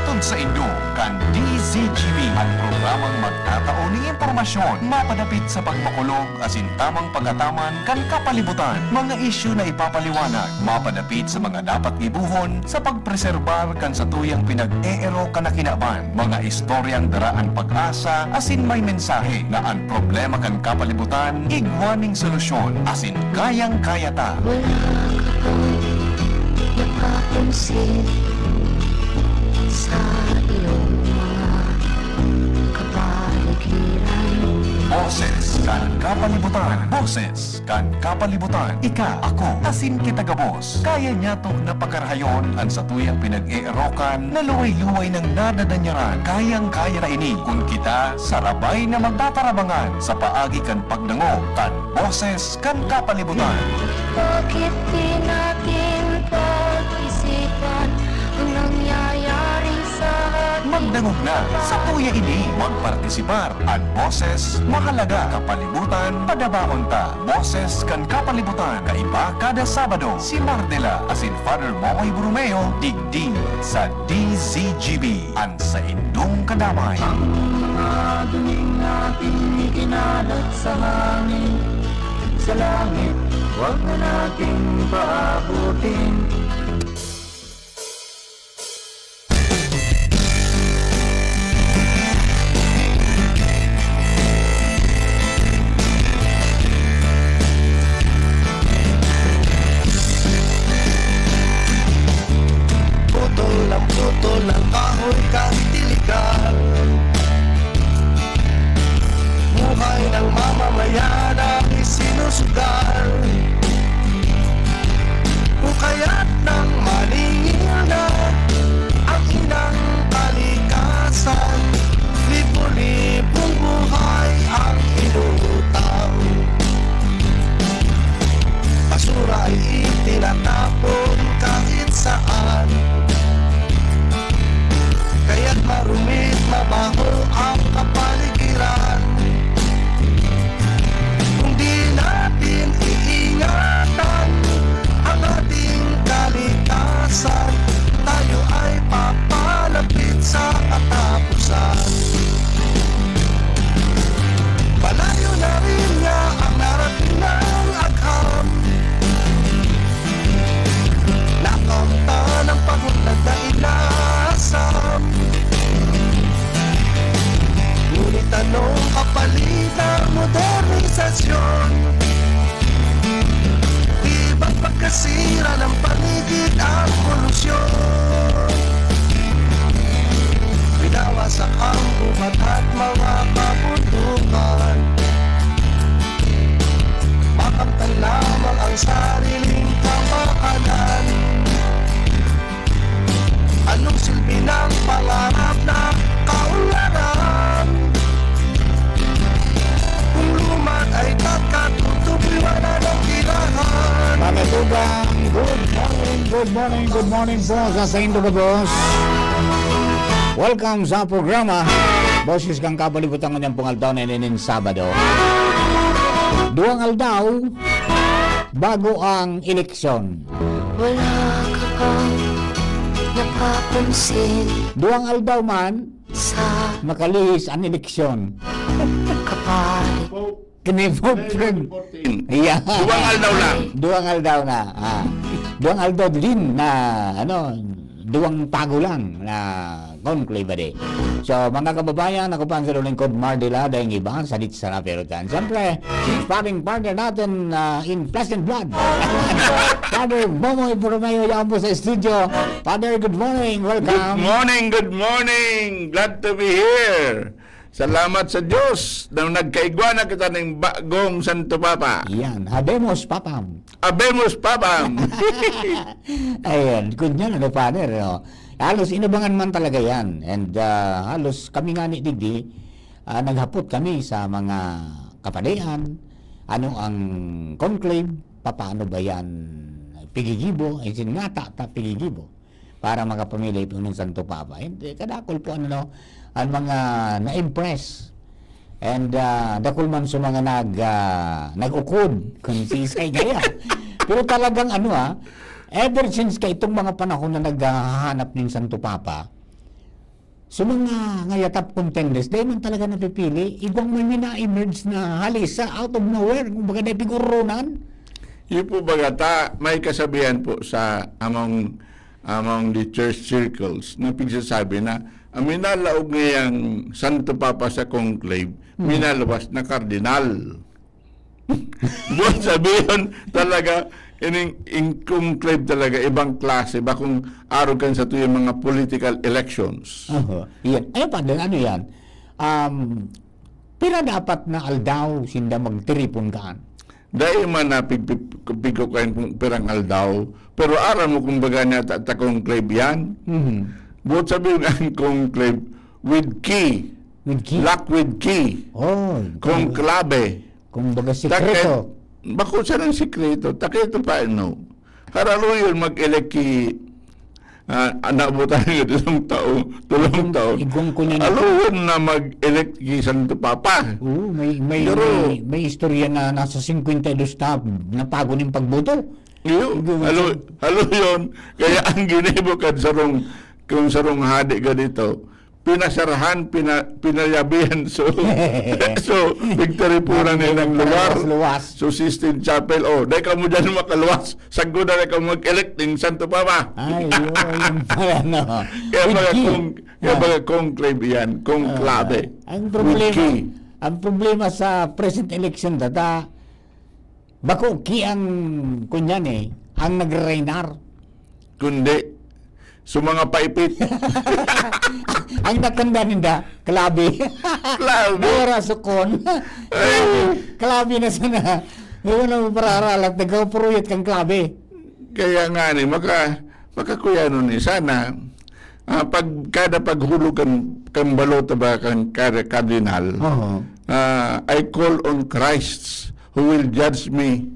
Hatod sa Indo, kan DZGB ang programang magtataon ng impormasyon mapadapit sa pagmakulog asin tamang pagkataman kan kapalibutan. Mga isyu na ipapaliwanag, mapadapit sa mga dapat gibuhon sa pagpreserbar kan sa tuyang pinag-eero kanakinaban. Mga istoryang daraan pag-asa asin may mensahe na ang problema kan kapalibutan, igwaning solusyon asin kayang-kaya ta. Wala ka bang napapansin sa iyong mga kapaligiran? Boses kan kapalibutan. Boses kan kapalibutan. Ika, ako, asin kita gabos. Kaya niya to napakarahayon ang sa tuyang pinag-eerokan na luway-luway ng nadadanyaran. Kayang-kaya na ini kung kita sarabay na magtatarabangan sa paagi kan pagdango kan boses kan kapalibutan. Bakit di natin pag-isipan ang nangyayari sa atin? Magdangog na sa tuya ini. Magpartisipar ang boses mahalaga kapalibutan padabaon ta. Boses kan kapalibutan kaiba kada Sabado. Si Mardela asin Father Momoy Brumeo digding sa DZGB ang sa indong kadamay. Mga duling natin ikinalat sa hangin, sa langit, huwag na nating paabutin. Putol ng kahoy kahit iligal. Buhay ng mamamayan ang isinusugal. Hukaya't ng maningil na ang inang kalikasan. Libo-libong buhay ang inutang. Basura ay itinatapon kahit saan. Kaya't marumit, mabaho ang kapaligiran. Kung di natin iingatan ang ating kalikasan, tayo ay papalapit sa katapusan. Malayo na rin niya ang narating ng agham. Nakamta ng pagunlad na inasam. Ngunit anong kapalit ng modernisasyon? Ibang pagkasira ng paligid at polusyon. Pinawasak ang buhat at mga kabundukan. Makamtan lamang ang sariling kapakanan. Anong silbi ng pangarap na kaunlaran? Kung lumat ay takat, kung tubiwala ng tirahan. Pagatugang, good morning po sa Indo ka, boss. Welcome sa programa Boses kang kapalibutan ko niyang pungaldaw na inin Sabado. Duwang aldaw bago ang eleksyon. Wala ka bang napapansin Duwang aldaw man sa makalihis ang eleksyon. kapalig? Kinipog friend. Yeah. Duwang aldaw lang. Duwang aldaw na. Duwang aldaw din na duwang tago lang na conclave day. So mga kababayan, ako pa ang sa lingkod Mardela dahil iba salit sa Raperotan. Siyempre, sparring partner natin in flesh and blood. Father Momoy Brumeo yan po sa studio. Father, good morning. Welcome. Good morning. Glad to be here. Salamat sa Diyos na nagkaigwana kita ng bagong Santo Papa. Yan, habemos papam. Abemos Papam. Ayan, kunya na Father. No? Halos inabangan man talaga yan. And halos kami nga ni Digdi, naghapot kami sa mga kapalayan. Ano ang conclave? Paano ba yan? Pigigibo? Ay sinngata ta pigigibo. Para makapamili po ng Santo Papa. And kadakol po ano, ang mga na-impress. And dakol man sa mga nag-ukod kung sisay gaya. Pero talagang ever since kay itong mga panahon na naghahanap ng Santo Papa, So mga nga top contenders, dahil man talaga napipili, ibang may mina-emerge na halisa out of nowhere, kung baga na pigurunan. Yun po baga may kasabihan po sa among the church circles na pigsasabi na ang minalaog ngayang Santo Papa sa conclave, minalawas na kardinal. Buwan sabihin talaga, in conclave talaga, ibang klase, bakong araw kan sa tuyong mga political elections. Yan. Ano pa din, ano yan? Pira dapat na aldaw sinda magtiripon kaan. Dahil man na pigko kain kung pirang aldaw, pero aram mo kung baga niya ta conclave yan. Buwan sabihin ang conclave with key. With key. Lock with key. Oh, Conclave. kung baga sikreto. Bako sa ng sikreto, takito pa no. Haralo yun mag-elect ki nabutan nga tulong taon. Igong ko niya na. Aluhon na mag-elect ki Santo Papa. Oo, Pero- may istorya na nasa 52 tab na pago ng pagboto. Iyo, halo yun. Kaya ang ginibukad kung sarong hadi ka dito, pinasarahan, pinayabihan. So, victory po na nilang lugar. Luwas. So, Sistine Chapel, dahil ka mo dyan makaluwas, saggo na ka mag-elect ng Santo Papa. Ay, yun pala, no. Kaya baga conclave yan, conclave. Ang With key. problema sa present election data, bako ki ang kunyan ang nagreinar. Kundi, so mga paipit. Ang nakanda ninda, klabe. Klabe. Dora sukon. Klabe na sana. Ngayon na pararalat, nagkapuruyot kang klabe. Kaya nga ni, makakuyano ni, sana, kada paghulog kang balota ba kang kardinal, I call on Christ who will judge me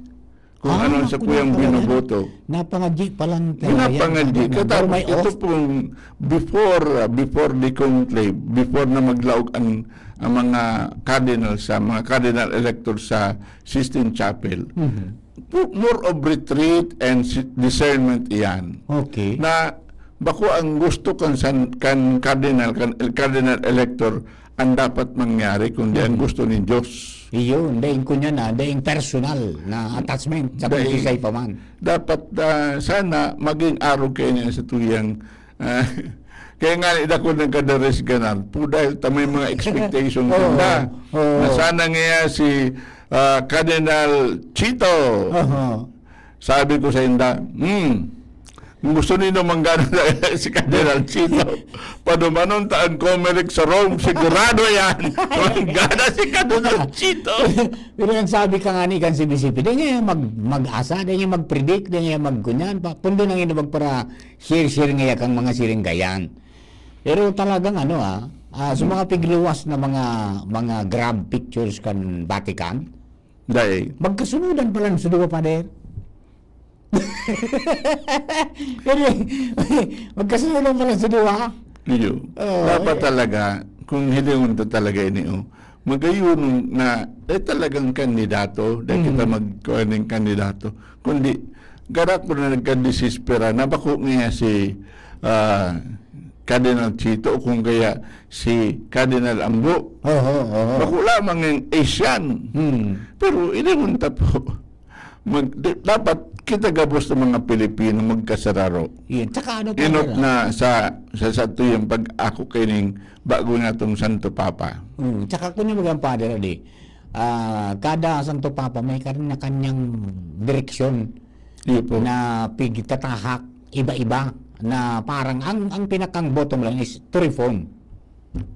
kung ano sa kuyang binuboto. Napangadji palang Napangadji. Katapos ito pong before the conclave, before na maglaog ang mga cardinal mga cardinal electors sa Sistine Chapel, more of retreat and discernment iyan. Okay. Na bako ang gusto kan cardinal elector ang dapat mangyari kundi ang gusto ni Diyos. Iyon, daing kunya na, daing personal na attachment sa Daing- pagkisay pa man. Dapat sana maging araw kayo niya sa tuyang kaya nga idako ng kadares ganan po dahil may mga expectation na na sana nga si Cardinal Chito sabi ko sa inda gusto nino manggana si Cardinal Chito padumanon taan Comelec sa Rome sigurado yan manggana si Cardinal Chito. Pero ang sabi ka nga ni kan si BCP, di nga mag-asa, di nga mag-predict, di nga mag-kunyan, pundo nang inabag para share-share nga kang mga siringgayan. Pero talagang sa mga pigluwas na mga grab pictures kan Vatican, Dahil magkasunudan pala sa duwa pa der. Pero magkasunudan pala sa duwa. iyo dapat talaga kung hindi mo talaga iniyo magayon na talagang kandidato dahil kita magkuha ng kandidato kundi garak mo na nagkadisespera na bako niya si Cardinal Chito o kung kaya si Cardinal Ambo bako lamang yung Asian pero inimunta po dapat kita gabos ng mga Pilipino magkasararo Yun. Tsaka ano pa inot na sa tuyong pag ako kining bago na itong Santo Papa. Tsaka kung yung magang padre, kada Santo Papa may kanyang direksyon Iyo po. na pigtatahak iba-iba na parang ang pinakang bottom line is to reform.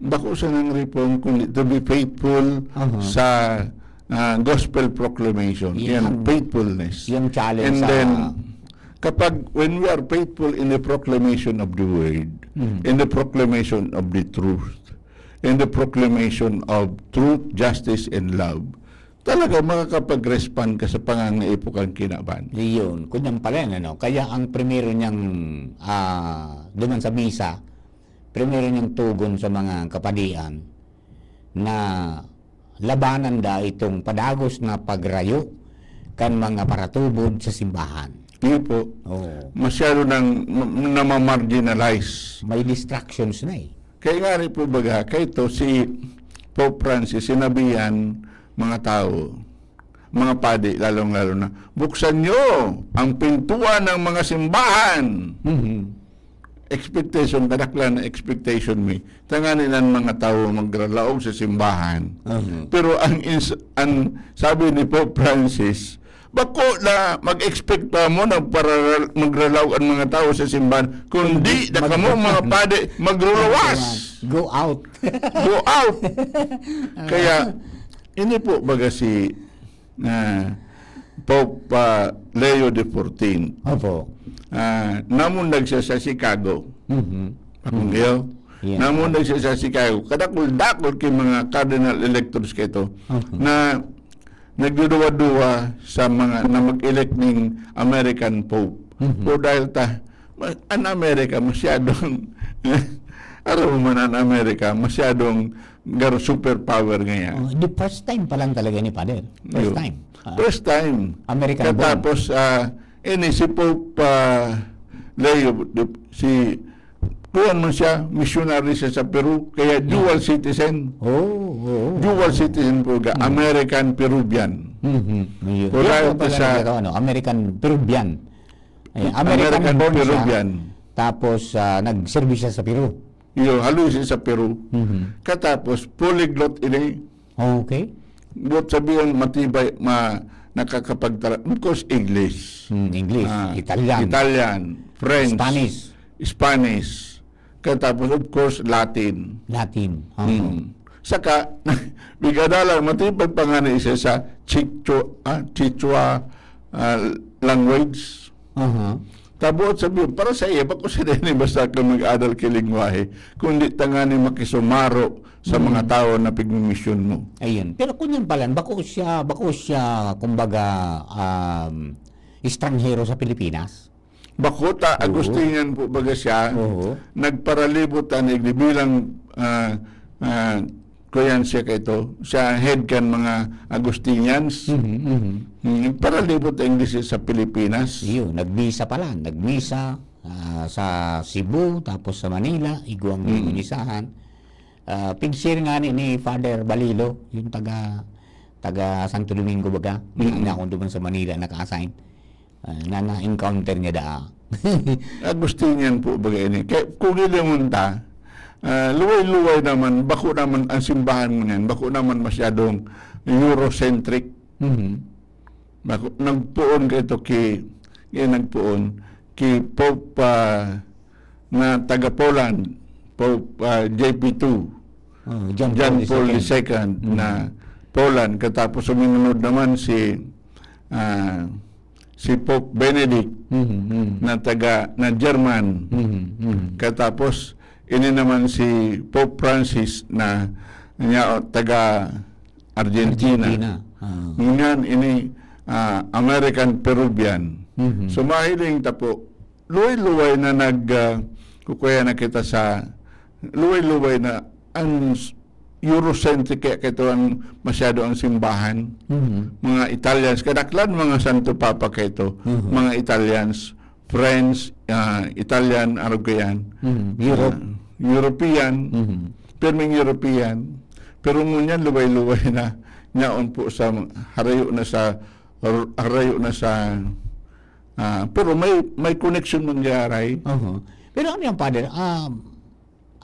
Bako sa ng reform kundi to be faithful sa gospel proclamation. Yan, faithfulness. Yung challenge And sa then, when we are faithful in the proclamation of the word, in the proclamation of the truth, in the proclamation of truth, justice, and love, talaga makakapag-respond ka sa pangangaipukan kinaban. yun, kunyan pala yan, kaya ang primero niyang duman sa misa, primero niyang tugon sa mga kapadian na labanan da itong padagos na pagrayo kan mga paratubod sa simbahan. Iyo po. Masyado nang namamarginalize. May distractions na Kaya nga rin po baga, kaya ito si Pope Francis, sinabihan mga tao, mga padi, lalong-lalo na, buksan nyo ang pintuan ng mga simbahan. Expectation, kadaklan na expectation mi. Tanganin ang mga tao magralaog sa simbahan. Pero ang sabi ni Pope Francis, bako na mag-expect pa mo na para magralaog ang mga tao sa simbahan, kundi na kamo mga padi magrulawas. Go out. Go out. Kaya, ini po baga si Pope Leo XIV. Opo. Namundag siya sa Chicago. Akong iyo. Yeah. Namundag siya sa Chicago. Kadakol-dakol kay mga cardinal electors kito na nagduduwa-duwa sa mga na mag-elect ng American Pope. O dahil ang Amerika masyadong araw man ang Amerika masyadong superpower ngayon. The first time pa lang talaga ni Father. First time. First time. American born. Tapos, si Pope Leo, si tuwan man siya, missionary siya sa Peru, kaya dual citizen. Dual citizen po, American Peruvian. Yun Wala po ito sa American Peruvian. American born Peruvian. siya. Tapos, nag-service siya sa Peru. Yung halos siya sa Peru. Katapos, polyglot ini. Okay. Buat sabihin matibay, nakakapagtala. Of course, English. English, Italian, French, Spanish. Katapos, of course, Latin. Saka, bigadala, matibay pa nga na isa sa Chichua language. Tabuot sabihin, para sa iya, bako sa din basta ka mag-adal kay lingwahe, kundi tangani makisumaro sa mga tao na pigmisyon mo. Ayun. Pero kung yan pala, bako siya, kumbaga, estranghero sa Pilipinas. Bakota, Agustinian po baga siya, nagparalibot ang bilang kuyan siya kaito, siya head kan mga Agustinians. Paralibot ang English sa Pilipinas. Iyo, nagmisa pala, sa Cebu, tapos sa Manila, iguang munisahan. Pigsir nga ni Father Balilo, yung taga Santo Domingo baga, na akong doon sa Manila naka-assign. Na-encounter niya da. Agustinian po baga ini. Kaya kung ilimunta, luway-luway naman, bako naman ang simbahan ngayon, bako naman masyadong Eurocentric. Bako, nagpuon ka ito nagpuon kay Pope na taga-Poland, Pope JP2, John Paul II na Poland. Katapos sumunod naman si Pope Benedict na German. Katapos ini naman si Pope Francis na taga Argentina. Ngunyan ini American Peruvian. So mahiling tapo luway-luway na kukuya na kita sa luway-luway na ang Eurocentric kaya ito ang masyado ang simbahan. Mga Italians, kadaklan mga Santo Papa kayo mga Italians, French, Italian, Aragoyan, European, perming European, pero ngunyan luway-luway na nyaon po sa harayo na sa pero may connection mangyari. Pero ano yung Father,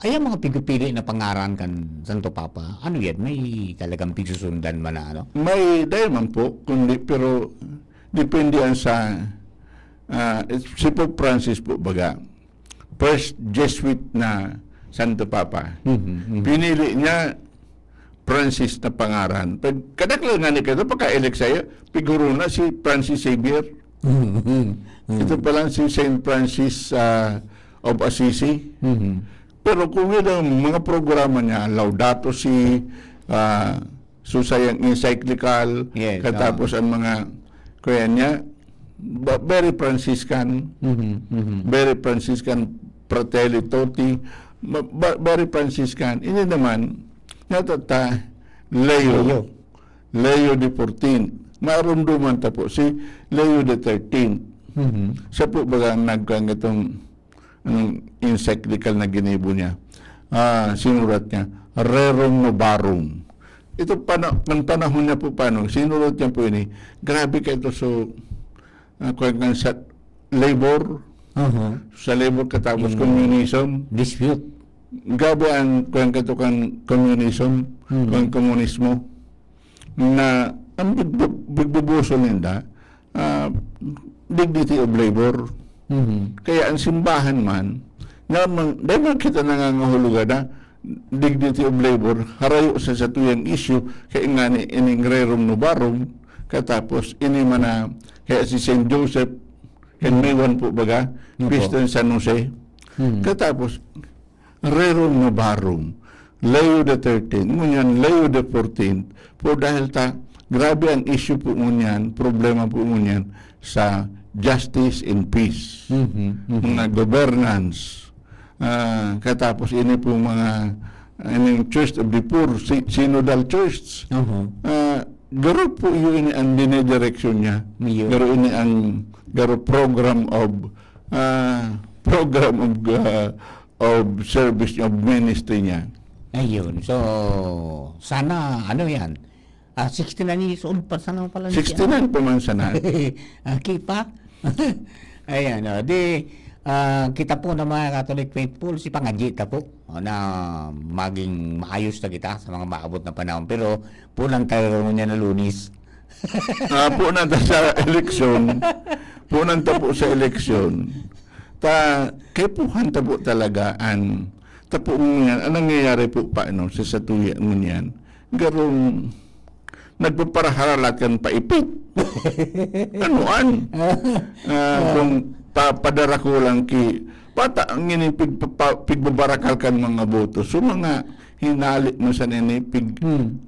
ay mga pigpili na pangaran kan Santo Papa, ano yan? May talagang pigsusundan man na ano? May dahil man po, kundi, pero depende yan sa si Pope Francis po baga, first Jesuit na Santo Papa. Pinili niya Francis na pangaran. Kadakla nga ni kato, pagka-elect sa'yo, figuro na si Francis Xavier. Ito pa lang si Saint Francis of Assisi. Pero kung yun ang mga programa niya, Laudato Si, susayang encyclical, katapos ang mga kuya niya, very Franciscan, very Franciscan Fratelli Tutti, very Franciscan. Ini naman, natata, Leo XIV. Marumduman ta po si Leo XIII. Siya po baga nagkang itong encyclical na ginibo niya. sinulat niya, rerum novarum. Ito panahon niya po paano, sinulat niya po ini, grabe ka ito so, sa labor, sa labor katapos communism, Dispute. gabi ang kung kato kan communism, kung komunismo, na ang bigbubuso ninda, dignity of labor. Kaya ang simbahan man, dahil kita nangangahulugan na dignity of labor, harayo sa tuyang issue, kaya nga ni ining rerum novarum, katapos ini man na, kaya si St. Joseph, and may one po baga, Pisto ng San Jose, katapos, rerum novarum, Leo the 13th, ngunyan Leo the 14th, po dahil grabe ang issue po ngunyan, problema po ngunyan, sa justice and peace, mga governance, katapos ini po mga ining Church of the Poor, Synodal Church, garo po yun ang dinedireksyon niya, garo ini ang program of service of ministry niya. Ayun. So, sana, ano yan? 69 years old pa sana pala. 69 pa man sana. Kipa. Ayan. Kita po na mga Catholic faithful, si Pangajita po na maging maayos na kita sa mga maabot na panahon. Pero pulang tayo niya na Lunis. Po na sa eleksyon. Po na po sa eleksyon. Kaya po hanta po talaga tapo mo yan. Anong nangyayari po paano sa satuyan mo yan? Garong nagpaparahalat kan paipit. Anoan? Kung padara ko lang pata ang pigbabarakal kan mga boto. So mga hinalit mo sa ninipig.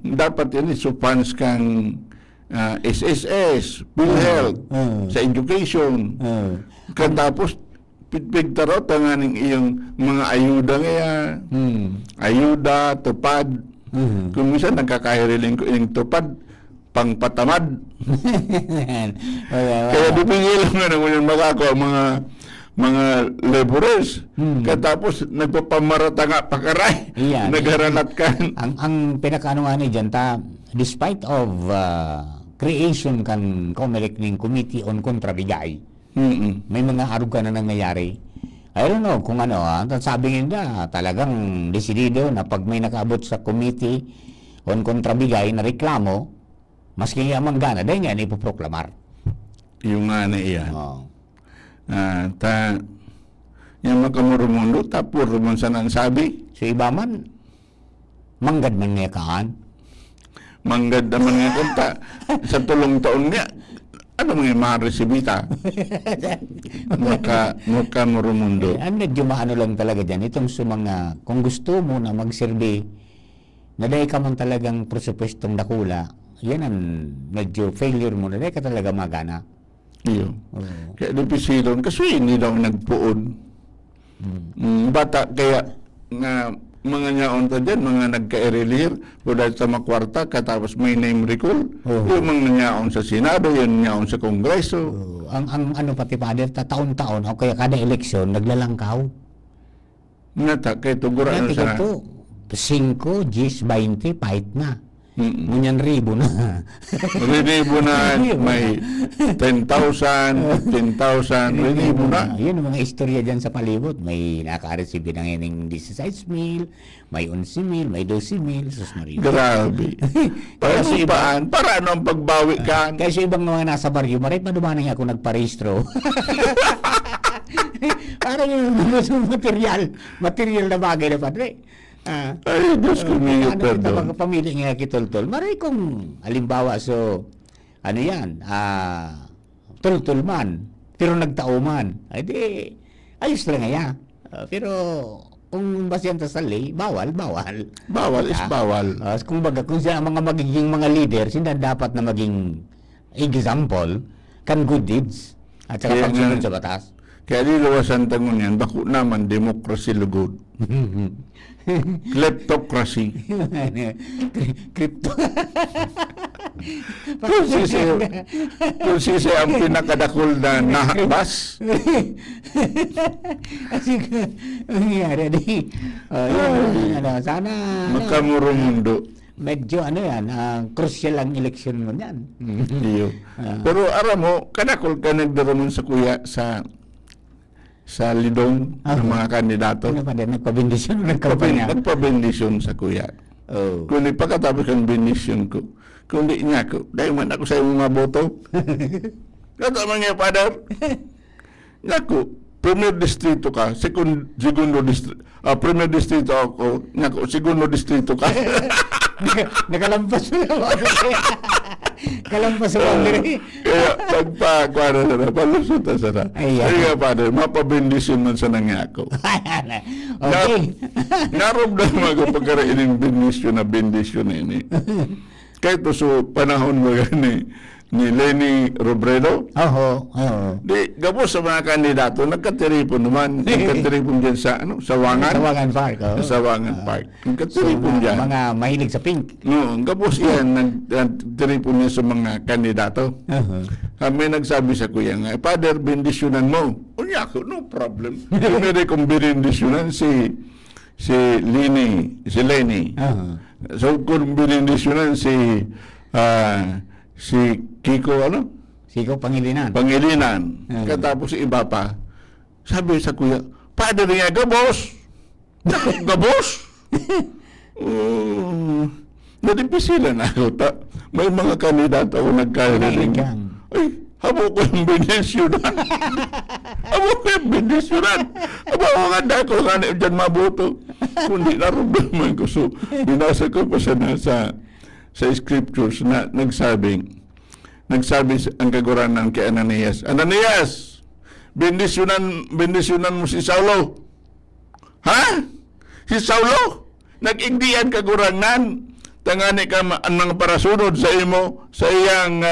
Dapat ini supans kang SSS, PhilHealth, sa education. Katapos pigtarot ang aning iyong mga ayuda ngayon. Ayuda, tupad. Kung minsan nagkakahiriling ko yung tupad, pangpatamad. Kaya dipingil nga naman yung makako mga laborers. Katapos nagpapamarata nga pakaray. Nagharalat ka. Ang pinakaano nga ni dyan, despite of creation kan COMELEC ng Committee on Kontrabigay, may mga aruga na nangyayari. I don't know kung ano, sabi nila talagang desidido na pag may nakaabot sa Committee on Kontrabigay na reklamo, maski amang gana, dahil nga ipoproklamar. Yung nga na iyan. Yung makamurumundo, tapos rumun sa nang sabi. So iba man, manggad man nga kaan. Manggad naman nga kunta. Sa tulong taon nga, ano mga maresibita? Maka murumundo. Ang medyo maano lang talaga dyan, itong mga, kung gusto mo na mag-survey, na dahil ka man talagang presupwestong dakula, yan ang medyo failure mo, na dahil ka talaga magana. Iyo. Kaya dipisilon, kasi hindi daw nagpuon. Bata, kaya nga, mga nyaon ta dyan, mga nagka-erelir, o dahil sa makwarta, katapos may name recall, yung mga nyaon sa Senado, yung nyaon sa Kongreso. Ang ano pati pader, taon-taon, o kaya kada eleksyon, naglalangkaw. Nata, kaya tuguran Kaya sa... 5, 10, 20, pahit na. Ngunyan ribo na. Rinibo na, may 10,000, 15,000, rinibo na. Yun ang mga istorya dyan sa palibot. May naka-receive ng ining 16,000, may 11,000, may 12,000, sus Maria. Grabe. Para sa ibaan, para ano ang pagbawi ka? Kaya sa ibang mga nasa baryo, maray pa dumanang ako nagparehistro. Parang yung material na bagay na padre. Ay, Diyos ko, minyo Ano kita perdon. mga pamilya nga kitol-tol. Maray kong halimbawa, so, ano yan, tul-tul man, pero nagtao man. Ay di, ayos lang nga. Pero, kung basyan sa sali, bawal. Bawal is bawal. Kung baga, kung siya ang mga magiging mga leader, sila dapat na maging example, kan good deeds, at saka Kaya pagsunod nga- sa batas. Kaya lilawasan tangon yan, bako naman, democracy lugod. Kleptocracy. Crypto. Kung siya ang pinakadakol na nahakbas. Kasi ang nangyari di. Sana Makamurong mundo. medyo yan, crucial ang eleksyon mo niyan. Iyo. Pero aram mo, kadakol ka nagdaramon sa kuya sa lidong ng mga kandidato. Ano pa din, nagpabindisyon o nagkampanya? Nagpabendisyon sa kuya. Oh. Kung di pagkatapos ang bendisyon ko, kung di niya ko, dahil man ako sa iyong mga boto. Kato man nga, Father. Naku, premier distrito ka, segundo distrito, premier distrito ako, naku, segundo distrito ka. Nakalampas mo na. Kalampas mo boundary. Kaya pagpakuha na palusot na sana. Ayan. Kaya nga, Father, mapabendisyon man sa nangako. Okay. Naramdaman ko pagkarain ng bendisyon ini. Kahit to so panahon mo ni Lenny Robredo, Oo. di gabos sa mga kandidato nagkatiripon naman, nagkatiripon diyan sa Sawangan. Sawangan Park. Oh. Sa Sawangan Park. Nagkatiripon diyan. Mga mahilig sa pink. No, gabos yan nagtiripon niya sa mga kandidato. Kami nagsabi sa kuya nga, Father, bendisyonan mo. Unya ako, no problem. Pwede kong bendisyonan si Lenny. So kung bendisyonan si Kiko Siko Pangilinan. Pangilinan. Katapos si iba pa. Sabi sa kuya, Father nga, gabos! Gabos! Nadipisilan ako. May mga kandidato ako nagkarinig. Ay, habo ko yung bendisyonan. Habo ko yung bendisyonan. Habo ko nga dako nga na dyan mabuto. Kundi naramdaman ko. So, binasa ko pa siya sa scriptures na nagsabi ang kaguranan kay Ananias, Ananias, bendisyonan mo si Saulo. Ha? Si Saulo? Nag-igdian kaguranan. Tangani ka ang parasunod sa imo, sa iyang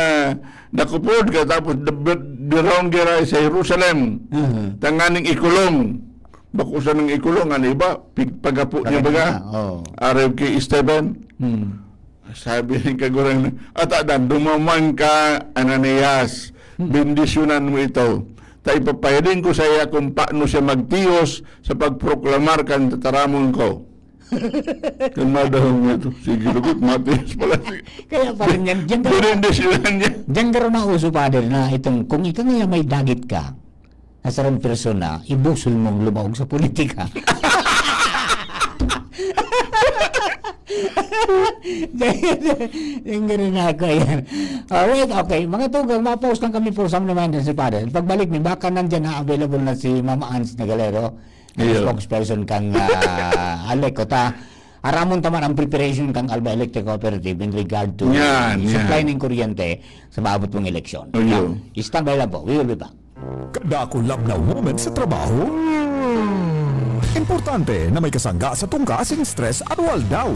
nakupod ka, tapos dirong gira sa Jerusalem. Tanganing ikulong. Bakusan ng ikulong, ano iba? Pagapo niya baga? Araw kay Esteban. Sabi ng kagurang, atadan, dumaman ka, Ananias, bendisyonan mo ito. Ta ipapayadin ko sa iya kung paano siya magtiyos sa pagproklamar kan tataramon ko. Kan madahong mo ito. Sige, lugot, matiyos pala. Kaya pa rin yan. Bendisyonan niya. Diyan garo na uso, Father, na itong, kung ikaw nga may dagit ka, na sarang persona, ibusol mong lumahog sa politika. Yung gano'n na ako yan. Alright, okay. Mga tugang, ma-post lang kami for some naman si Father. Pagbalik ni baka nandyan na available na si Mama Ans Nagalero, spokesperson kang Alec. Ta, aramon taman ang preparation kang Alba Electric Cooperative in regard to supply ng kuryente sa maabot mong eleksyon. Stand by lang po. We will be back. Kadakulab na moment sa trabaho? Importante na may kasangga sa tungka, sing stress at waldaw.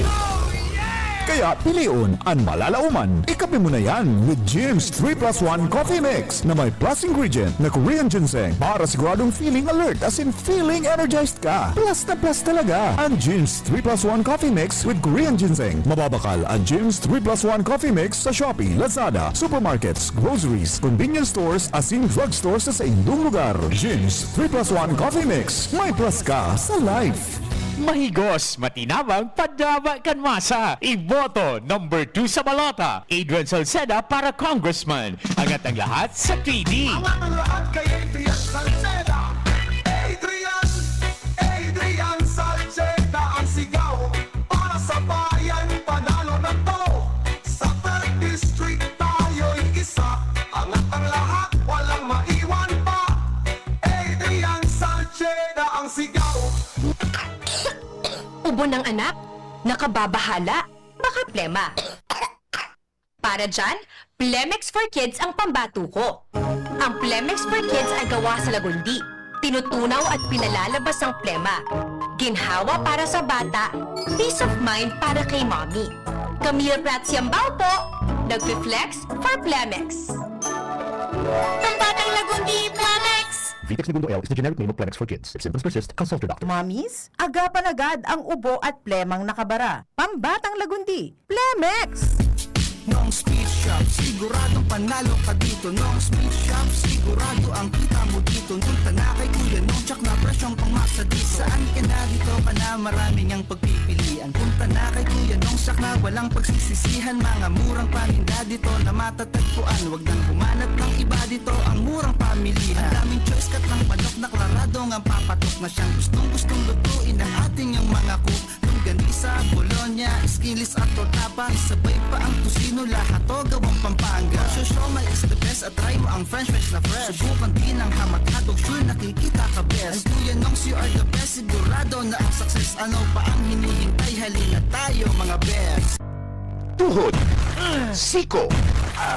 Kaya piliun ang malalauman. Ikapi mo na yan with Jim's 3+1 Coffee Mix na may plus ingredient na Korean ginseng para siguradong feeling alert as in feeling energized ka. Plus na plus talaga ang Jim's 3+1 Coffee Mix with Korean ginseng. Mababakal ang Jim's 3+1 Coffee Mix sa Shopee, Lazada, supermarkets, groceries, convenience stores as in drugstores sa inyong lugar. Jim's 3+1 Coffee Mix. May plus ka sa life. Mahigos, matinamang, padama kan masa. Iboto, number 2 sa balota. Adrian Salceda para congressman. Angat ang lahat sa 3D. Angat ang lahat kay Adrian Salceda. Adrian Salceda ang sigaw para sa bayan, panalo na to. Sa 3rd District tayo'y isa. Angat ang lahat, walang maiwan pa. Adrian Salceda ang sigaw. Ubo ng anak, nakababahala, baka plema. Para dyan, Plemex for Kids ang pambatuko. Ang Plemex for Kids ay gawa sa lagundi. Tinutunaw at pinalalabas ang plema. Ginhawa para sa bata, peace of mind para kay mommy. Camille Prats Yambao po, nag-reflex for Plemex. Pambatang lagundi, Plemex! Vitex Segundo L is the generic name of Plemex for kids. If symptoms persist, consult your doctor. Mommies, agapan agad ang ubo at plemang nakabara. Pambatang lagundi, Plemex! Nong Speed Shop, siguradong panalo ka dito. Nong Speed Shop, sigurado ang kita mo dito. Punta na kay Kuya Nong, tsak na presyong pangmasa dito. Saan ka na dito ka na, maraming ang pagpipilian. Punta na kay Kuya Nong, tsak na walang pagsisisihan. Mga murang paninda dito na matatagpuan. Huwag nang humanap ng iba dito, ang murang pamilihan. Ang daming choice, kat ng manok na klaradong ang papatok na siyang gustong lutuin ng ating yung mga cook. Longganisa, Bologna, Skinless at Tortapa. Isabay pa ang tusino, lahat to gawang Pampanga. Siomai is the best at try mo ang French na fresh. Subukan din ang hamak-hatog, sure nakikita ka best. And Kuya Nongs, you are the best, sigurado na ang success. Ano pa ang hinihintay, halina tayo mga best. Tuhod, siko,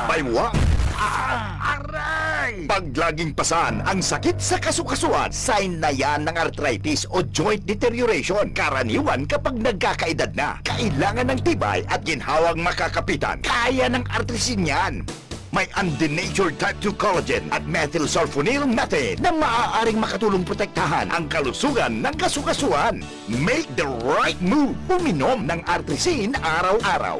baywa, aray! Pag laging pasan ang sakit sa kasukasuan, sign na yan ng arthritis o joint deterioration. Karaniwan kapag nagkakaedad na, kailangan ng tibay at ginhawang makakapitan. Kaya ng artrisin yan. May undenatured type 2 collagen at methylsulfonyl methane na maaaring makatulong protektahan ang kalusugan ng kasukasuan. Make the right move. Uminom ng artrisin araw-araw.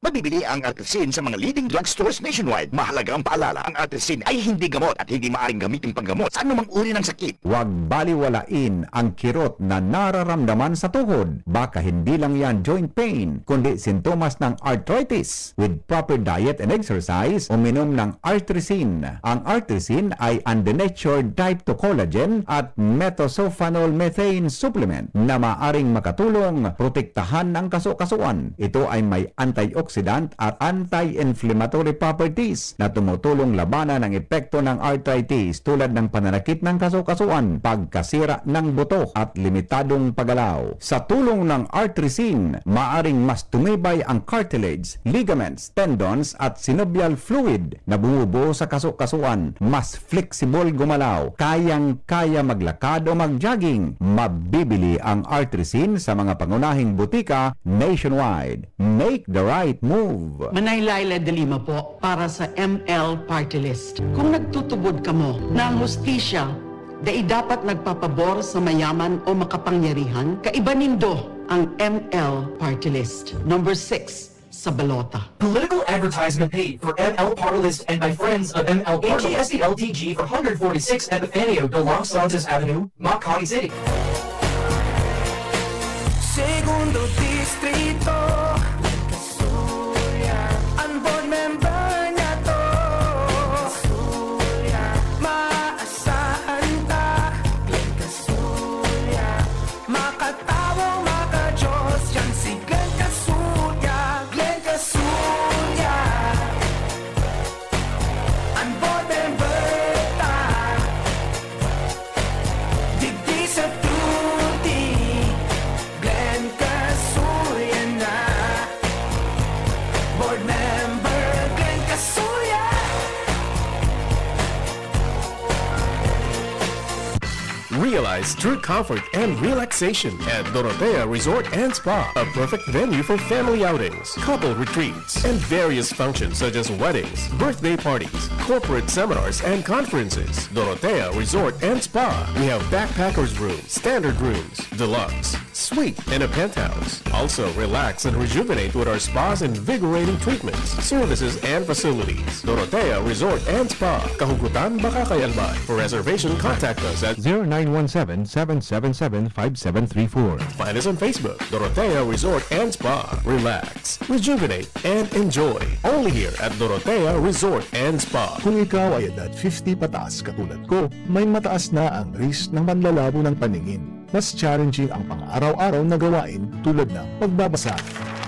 Mabibili ang artrisin sa mga leading drugstores nationwide. Mahalaga ang paalala, ang artrisin ay hindi gamot at hindi maaaring gamitin panggamot sa anumang uri ng sakit. Huwag baliwalain ang kirot na nararamdaman sa tuhod. Baka hindi lang yan joint pain, kundi sintomas ng arthritis. With proper diet and exercise, uminom ng artrisin. Ang artrisin ay undenatured type 2 collagen at methylsulfonyl methane supplement na maaring makatulong protektahan ang kasukasuan. Ito ay may antioxidant at anti-inflammatory properties na tumutulong labanan ang epekto ng arthritis tulad ng pananakit ng kasukasuan, pagkasira ng buto at limitadong paggalaw. Sa tulong ng artrisin, maaring mas tumibay ang cartilage, ligaments, tendons at synovial fluid na bumubuo sa kasukasuan. Mas flexible gumalaw, kayang-kaya maglakad o mag-jogging. Mabibili ang artrisin sa mga pangunahing butika nationwide. Make the right move. Manay Laila de Lima po para sa ML Party List. Kung nagtutubod ka mo na ang hustisya dahil dapat nagpapabor sa mayaman o makapangyarihan, kaiba nindo ang ML Party List. Number 6 sa balota. Political advertisement paid for ML Party List and by friends of ML Party List. LTG for 146 Epifanio de Los Santos Avenue, Makati City. Segundo distrito, ang board member na to, maasahan ta, Glenn Casulla. Makatawang maka-Diyos, yan si Glenn Casulla. Glenn Casulla, ang board member ta, digdi sa tuti, Glenn Casulla na. Board member Glenn Casulla. Realize true comfort and relaxation at Dorotea Resort and Spa, a perfect venue for family outings, couple retreats, and various functions such as weddings, birthday parties, corporate seminars, and conferences. Dorotea Resort and Spa. We have backpackers rooms, standard rooms, deluxe, suite, and a penthouse. Also, relax and rejuvenate with our spas and invigorating treatments, services, and facilities. Dorotea Resort and Spa, Kahugutan, Bakakay, Albay. For reservation, contact us at 0917-777-5734. Find us on Facebook, Dorotea Resort and Spa. Relax, rejuvenate, and enjoy. Only here at Dorotea Resort and Spa. Kung ikaw ay edad 50 pataas katulad ko, may mataas na ang risk ng panlalabo ng paningin. Mas challenging ang pang-araw-araw na gawain tulad ng pagbabasa,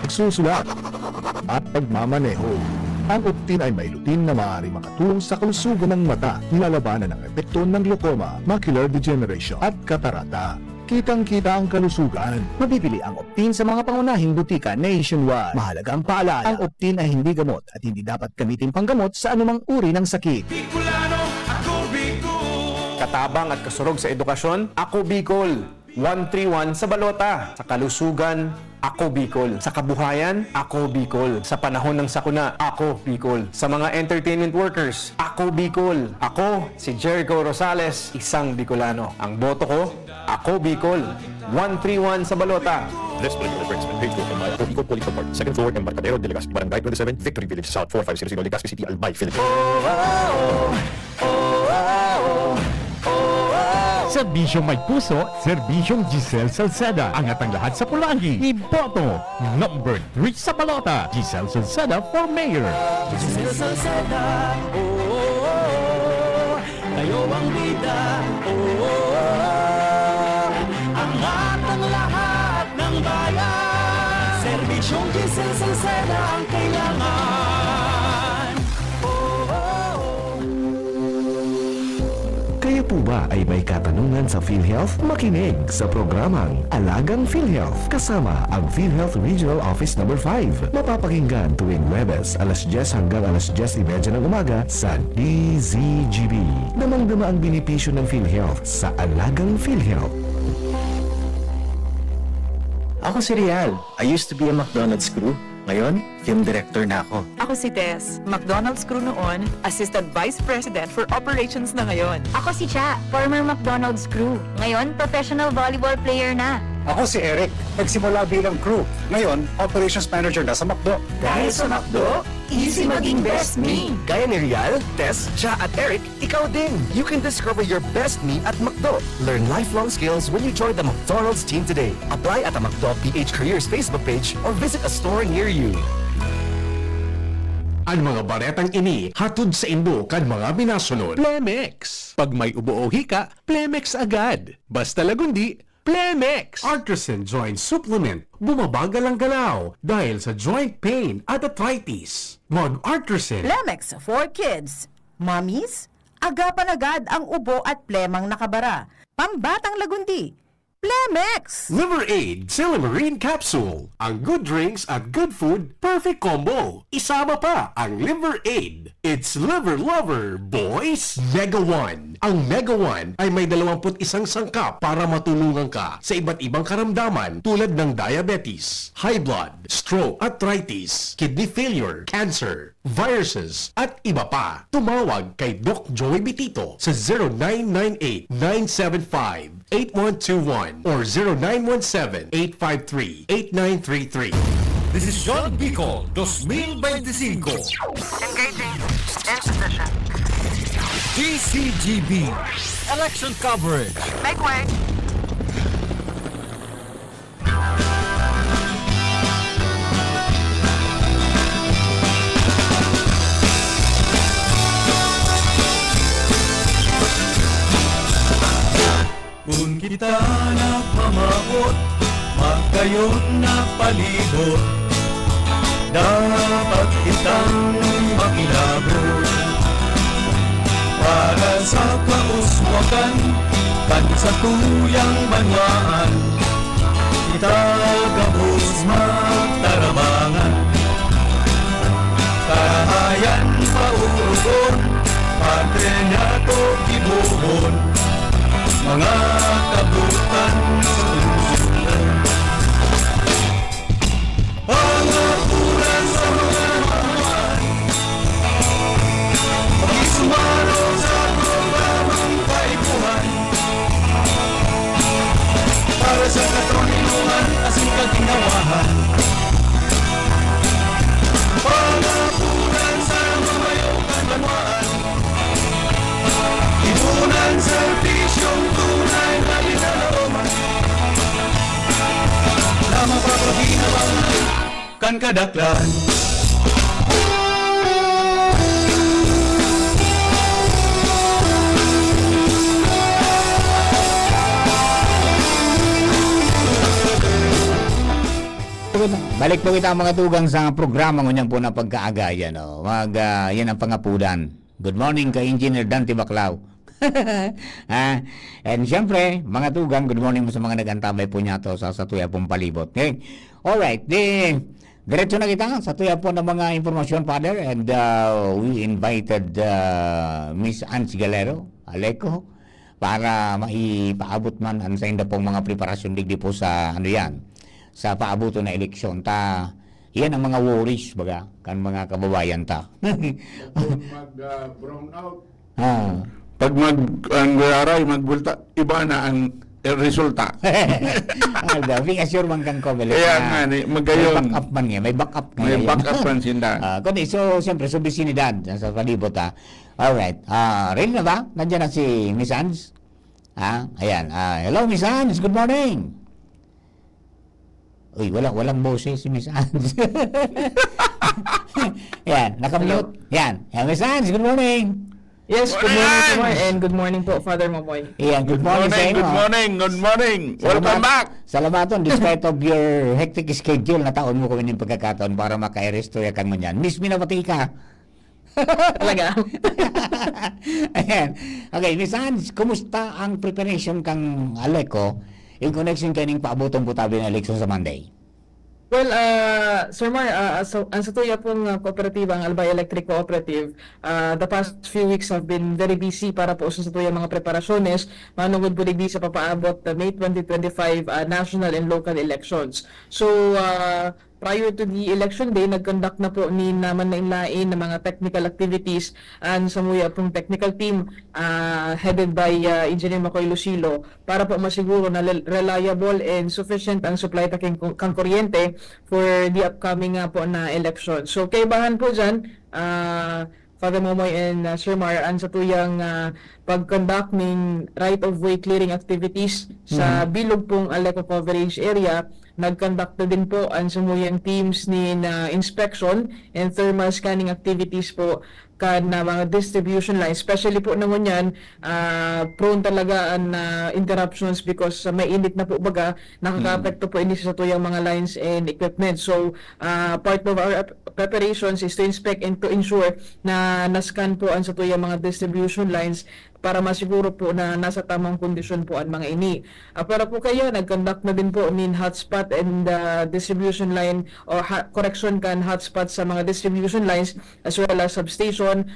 pagsusulat, at pagmamaneho. Ang Optin ay may lutin na maaari makatulong sa kalusugan ng mata, nilalabanan ang epekto ng glaucoma, macular degeneration at katarata. Kitang-kita ang kalusugan. Mabibili ang Optin sa mga pangunahing butika nationwide. Mahalaga ang paalala, ang Optin ay hindi gamot at hindi dapat gamitin panggamot sa anumang uri ng sakit. Bicolano, ako Bicol. Katabang at kasurog sa edukasyon, ako Bicol. 131 sa balota. Sa kalusugan, ako Bicol. Sa kabuhayan, ako Bicol. Sa panahon ng sakuna, ako Bicol. Sa mga entertainment workers, ako Bicol. Ako, si Jericho Rosales, isang Bicolano. Ang boto ko, ako Bicol. 131 sa Balota. This political advertisement paid for by Ako Bicol Police Report, 2nd floor, Embarcadero de Legazpi, Barangay 27, Victory Village South, 4500 Legazpi City, Albay, Philippines. Serbisyong may puso, Serbisyong Giselle Salceda. Angat ang lahat sa Pulangi. Iboto, number 3 sa balota. Giselle Salceda for mayor. Giselle Salceda, kayo ang bida, angat ang lahat ng bayan. Serbisyong Giselle Salceda ang kailangan. Kayo po ba ay may katanungan sa PhilHealth? Makinig sa programang Alagang PhilHealth kasama ang PhilHealth Regional Office No. 5. Mapapakinggan tuwing Webes alas 10 hanggang alas 10:30 ng umaga sa DZGB. Damang-dama ang benepisyo ng PhilHealth sa Alagang PhilHealth. Ako si Rial. I used to be a McDonald's crew. Ngayon, film director na ako. Ako si Tess. McDonald's crew noon, Assistant Vice President for Operations na ngayon. Ako si Cha, former McDonald's crew. Ngayon, professional volleyball player na. Ako si Eric. Nagsimula bilang crew. Ngayon, operations manager na sa McDo. Dahil sa McDo, easy maging best me. Gaya ni Rial, Tess, Cha at Eric, ikaw din. You can discover your best me at McDo. Learn lifelong skills when you join the McDonald's team today. Apply at the McDo PH Careers Facebook page or visit a store near you. Ang mga baretang ini, hatod sa Indo kan mga binasunod. Plemex. Pag may ubo o hika, Plemex agad. Basta lagundi, Plemex. Artisan Joint Supplement. Bumabagal ang galaw dahil sa joint pain at arthritis. Mag-Artisan. Plemex for kids. Mommies, agapan agad ang ubo at plemang nakabara. Pambatang lagundi. Plemex! Liver Aid Silimarine Capsule. Ang good drinks at good food, perfect combo. Isama pa ang Liver Aid. It's liver lover, boys! Mega One. Ang Mega One ay may 21 sangkap para matulungan ka sa iba't ibang karamdaman tulad ng diabetes, high blood, stroke, arthritis, kidney failure, cancer, viruses, at iba pa. Tumawag kay Doc Joey Bitito sa 0998-975-8121 or 0917-853-8933. This is John Bicol, 2025. Engaging. In position. DCGB. Election coverage. Make way. Kung kita nagmamabot, magkayon na palibot, dapat kitang makilabot. Para sa kauswakan, kan sa tuyang banwaan, kita gabos magtarabangan. Karahayan paurugon, padre niya to ibuhon, mga kabutan sa tuntunan. Pangapunan sa mga mamuan, pakisumano sa programang paipuhan, para sa katroniluhan asing kaginawahan. Pangapunan sa mamayukan banwaan, ipunan serbisyong tunay na linalaman, na mapapabinawang kan kadaklan. Balik po kita mga tugang sa programa ngunyan po na pagkaagaya. No? Yan ang pangapudan. Good morning kay Engineer Dante Baclao. And syempre, mga tugang, good morning mo sa mga nagantabay po niya to sa tuya pong palibot. Okay? Alright, diretso na kita sa tuya po ng mga informasyon, Father. And we invited Miss Ange Galero, Aleco, para maipaabot man ang sa inda pong mga preparasyon digdi po sa sa paabuto na eleksyon. Yan ang mga worries baga kan mga kababayan ta. Mag-brown out. Pag ang aray magbulta, iba na ang resulta. Being assured man kang ko. Kaya nga, magayon. May backup man nga. May backup nga. May ngayon. backup man sinda. Kundi, so, siyempre, so bisinidad sa palibot, ha. Alright. Ready na ba? Nandiyan na si Miss Hans? Ayan. Hello, Miss Hans. Good morning. Uy, walang boses si Miss Hans. Yan, nakamute. Yan. Miss Hans, good morning. Yes, good morning, Sir, and good morning po, Father Momoy. Yan, good morning sa inyo. Good morning. Welcome back. Salamaton, despite of your hectic schedule, nataon mo kami ng pagkakataon para maka-restore kang mo yan. Miss, minabati ka. Talaga? Ayan. Okay, Miss Hans, kumusta ang preparation kang Aleco in connection kaning paabotong putabi ng election sa Monday? Well, Sir Mar, ang sa tuya pong kooperatiba, ang Albay Electric Cooperative, the past few weeks have been very busy para po sa tuya mga preparasyones, manungod po digdi sa papaabot May 2025 national and local elections. So, prior to the election day, nag-conduct na po ni naman na inlain ng mga technical activities and sa muya pong technical team headed by Engineer Macoy Lucilo para po masiguro na reliable and sufficient ang supply kang kuryente for the upcoming po na election. So, kaibahan po dyan, Father Momoy and Sir Mar, ang sa tuyang pag-conduct ng right-of-way clearing activities sa bilog pong Aleco coverage area, nag-conduct na din po ang sumuyang teams ni na inspection and thermal scanning activities po kan na mga distribution lines, especially po naman yan, prone talaga ang interruptions because may init na po baga, nakaka-apekto po ini sa tuyang mga lines and equipment. So, part of our preparations is to inspect and to ensure na nascan po ang sa tuyang mga distribution lines para masiguro po na nasa tamang kondisyon po ang mga ini. Para po kayo, nag-conduct na din po nin hotspot and distribution line or correction kan hotspot sa mga distribution lines as well as substation,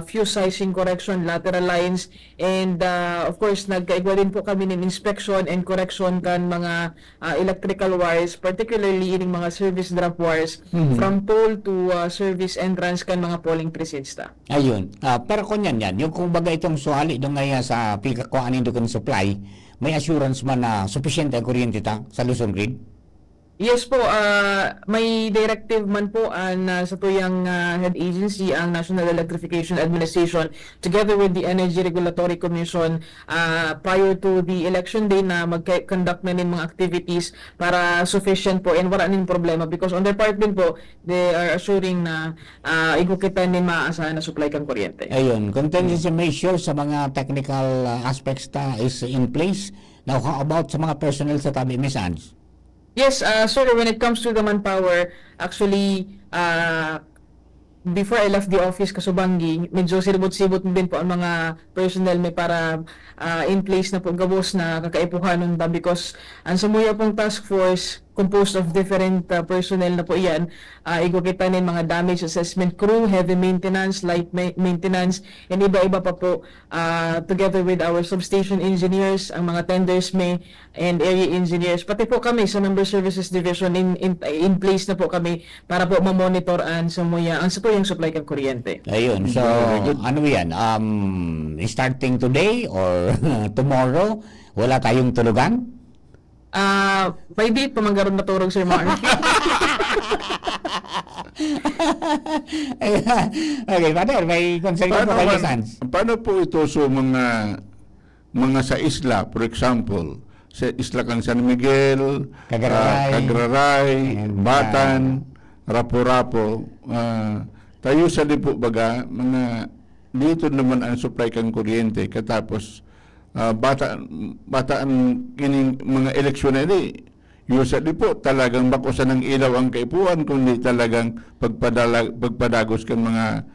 fuse sizing correction, lateral lines, and of course, nagkaigwa din po kami ng inspection and correction kan mga electrical wires, particularly ining mga service drop wires from pole to service entrance kan mga polling precincts ta. Ayun. Pero kunyan yan, yung kung baga itong suhali doon ngayon sa pikakuhanin doon supply, may assurance man na sufficient ang kuryente ta sa Luzon Grid? Yes po, may directive man po sa tuyang head agency, ang National Electrification Administration, together with the Energy Regulatory Commission prior to the election day na mag-conduct na ng mga activities para sufficient po and wala ning problema because on their part din po, they are assuring na ikukita din maaasahan na supply kang kuryente. Ayun, contingency measures sa mga technical aspects ta is in place. Now, how about sa mga personnel sa tabi, Miss Hans? Yes, sir, when it comes to the manpower, actually, before I left the office Kasubangi, medyo sibot-sibot din po ang mga personnel may para in place na po gabos na kakaipuhan nun ba because ang sumuya pong task force composed of different personnel na po iyan, igukita ng mga damage assessment crew, heavy maintenance, light maintenance, and iba-iba pa po together with our substation engineers, ang mga tenders may, and area engineers. Pati po kami sa Member Services Division in place na po kami para po ma-monitor ang sumuya, ang satuyang supply ng kuryente. Ayun, so ano yan? Starting today or tomorrow, wala tayong tulugan? By date, pamanggaron na turog, Sir Mark. Okay, Father, may concern po kayo, Sans. Paano po ito so mga sa isla, for example, sa isla kang San Miguel, Cagraray, Batan, Rapo-Rapo, tayo sa lipo baga, mga dito naman ang supply kang kuryente, katapos bataan kining mga eleksyon na ini usually po talagang bakusan ng ilaw ang kaipuan kundi talagang pagpadagos kan mga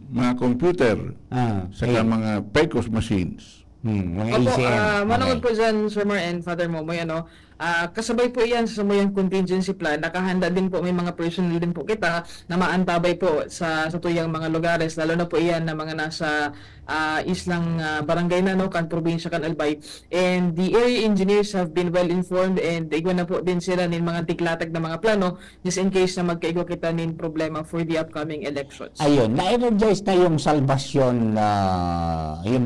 mga computer sa mga PECOS machines. Opo, manood po dyan, Sir Mar and Father Momoy, kasabay po yan sa sumuyang contingency plan, nakahanda din po, may mga personnel din po kita na maantabay po sa tuyang mga lugares, lalo na po iyan na mga nasa islang barangay na, no, kan probinsya kan Albay. And the area engineers have been well informed, and igwa na po din sila nin mga tiklatag na mga plano just in case na magkaigwa kita nin problema for the upcoming elections. Ayun, na-energize na yung salvation, yung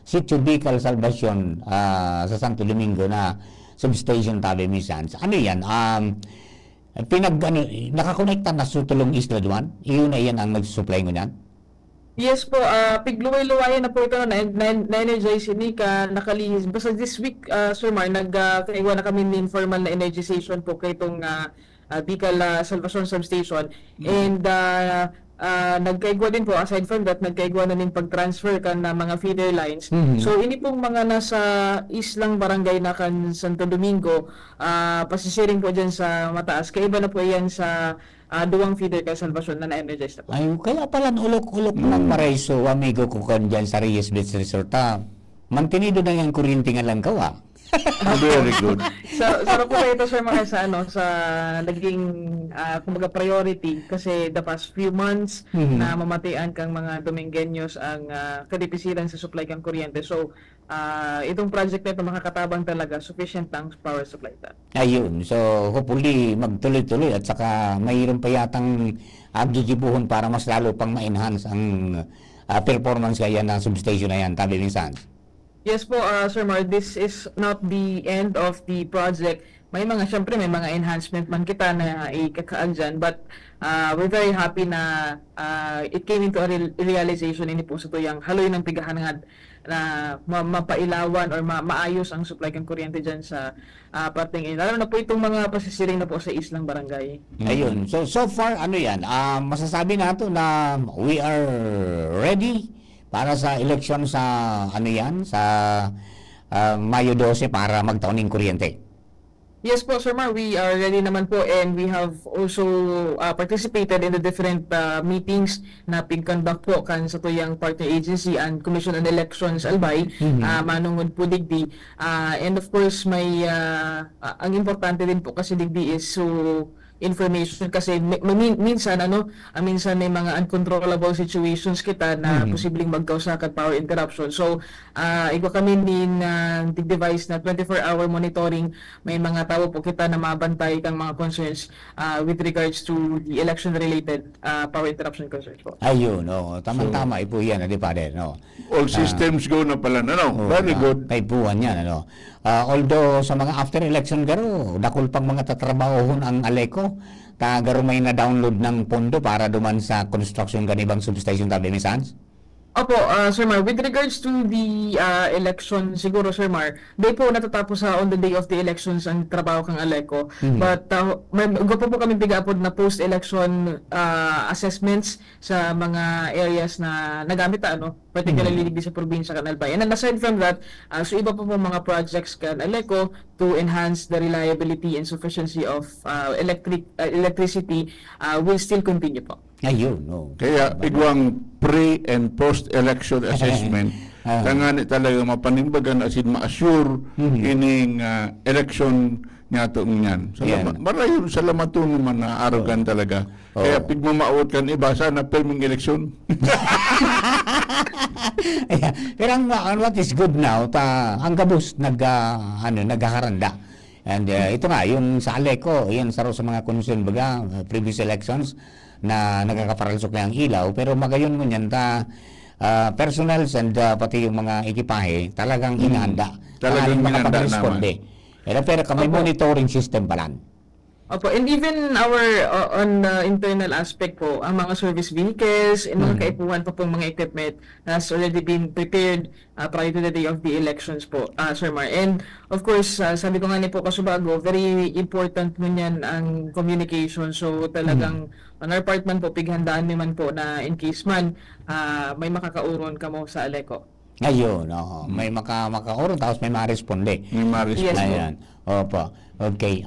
Sitio Bicol Salvation sa Santo Domingo na substation Tabi Misans. Ano yan? Nakakonekta na sa Tulong Isla Duan? Iyon na yan ang nagsusupply mo yan? Yes po, pigluway-luwayan na po ito na-energize ini ka nakalihis. Basta this week, Sir Mar, nagkaiwa na kami ng informal na energization po kay itong Bicol Salvation Substation. And nagkaigwa din po, aside from that, nagkaigwa na din pag-transfer ka na mga feeder lines. So, ini pong mga nasa islang barangay na kan Santo Domingo, pasisiring po dyan sa mataas. Kaiba na po yan sa duwang feeder ka Salvation na na-energize na po. Ay, kaya pala ulok-ulok ng Paraiso, amigo ko kan dyan sa Reyes Beach Resort. Mantinido na yung kuryente nga lang kawa. Very good. Sarap po kayo ito, Sir Mar, sa naging kumbaga priority kasi the past few months na mamatian kang mga Domingueños ang kadipisilan sa supply kang kuryente. So, itong project na ito makakatabang talaga, sufficient ang power supply ta. Ayun, so hopefully magtuloy-tuloy at saka mayroon pa yatang abjijibuhon para mas lalo pang ma-enhance ang performance kaya ng substation na yan, Tabi Minsan. Yes po, Sir Mar, this is not the end of the project. Syempre may mga enhancement man kita na ikakaan dyan, but we're very happy na it came into a realization ini po sa to yung haloy ng pigahanangad na mapailawan or maayos ang supply ng kuryente dyan sa parting lalo na po itong mga pasisiring na po sa islang barangay. Ayun, so far ano yan, masasabi nato na we are ready para sa election sa sa Mayo 12 para magtaon ng kuryente. Yes po, Sir Mar, we are ready naman po, and we have also participated in the different meetings na pig-conduct po kan sa tuyang partner agency and Commission on Elections Albay, manungod po digdi. And of course, may ang importante din po kasi digdi is information kasi minsan minsan may mga uncontrollable situations kita na posibleng magkausa kat power interruption. So igwa kami din device na 24-hour monitoring, may mga tao po kita na mabantay kang mga concerns with regards to the election related power interruption concerns po. Ayun, tama-tama ipo yan, di pa din, All systems go na pala na, very good. Kaipuan yan, although sa mga after election garo, dakol pang mga tatrabahon ang Aleco, garo may na-download ng pondo para duman sa construction ganibang substation Tabi Misans? Opo, Sir Mar, with regards to the election, siguro, Sir Mar, day po natatapos on the day of the elections ang trabaho kang Aleco. But gusto po kami bigapod na post-election assessments sa mga areas na nagamit particularly sa probinsya kan Albay. And aside from that, so iba po mga projects kan Aleco to enhance the reliability and sufficiency of electricity will still continue po. Ayun, Kaya igwang pre and post-election assessment, kangani talaga mapanimbagan asin ma-assure ining election nga itong yan. Marayon, salamatun naman na arogan talaga. Kaya pigmamaot kan iba, sana filming election. Pero what is good now, ang gabus naghaharanda. And ito nga, yung sa Aleco, yan sa mga concern baga, previous elections, na nagkakaparalsok na ang ilaw, pero magayon mo yan, personals and pati yung mga ekipahe, talagang inahanda. Talagang inahanda naman. Pero kami monitoring system palan. Opo, and even our on internal aspect po, ang mga service vehicles and mga kaipuhan pa pong mga equipment has already been prepared prior to the day of the elections po, Sir Mar. And of course, sabi ko nga ni po kasubago, very important nun yan ang communication. So talagang on our part man po, pighandaan naman po na in case man may makakauron ka mo sa Aleco. Ayun, may makauron tapos may ma-responde. May ma-responde. Ayan. Opo. Okay.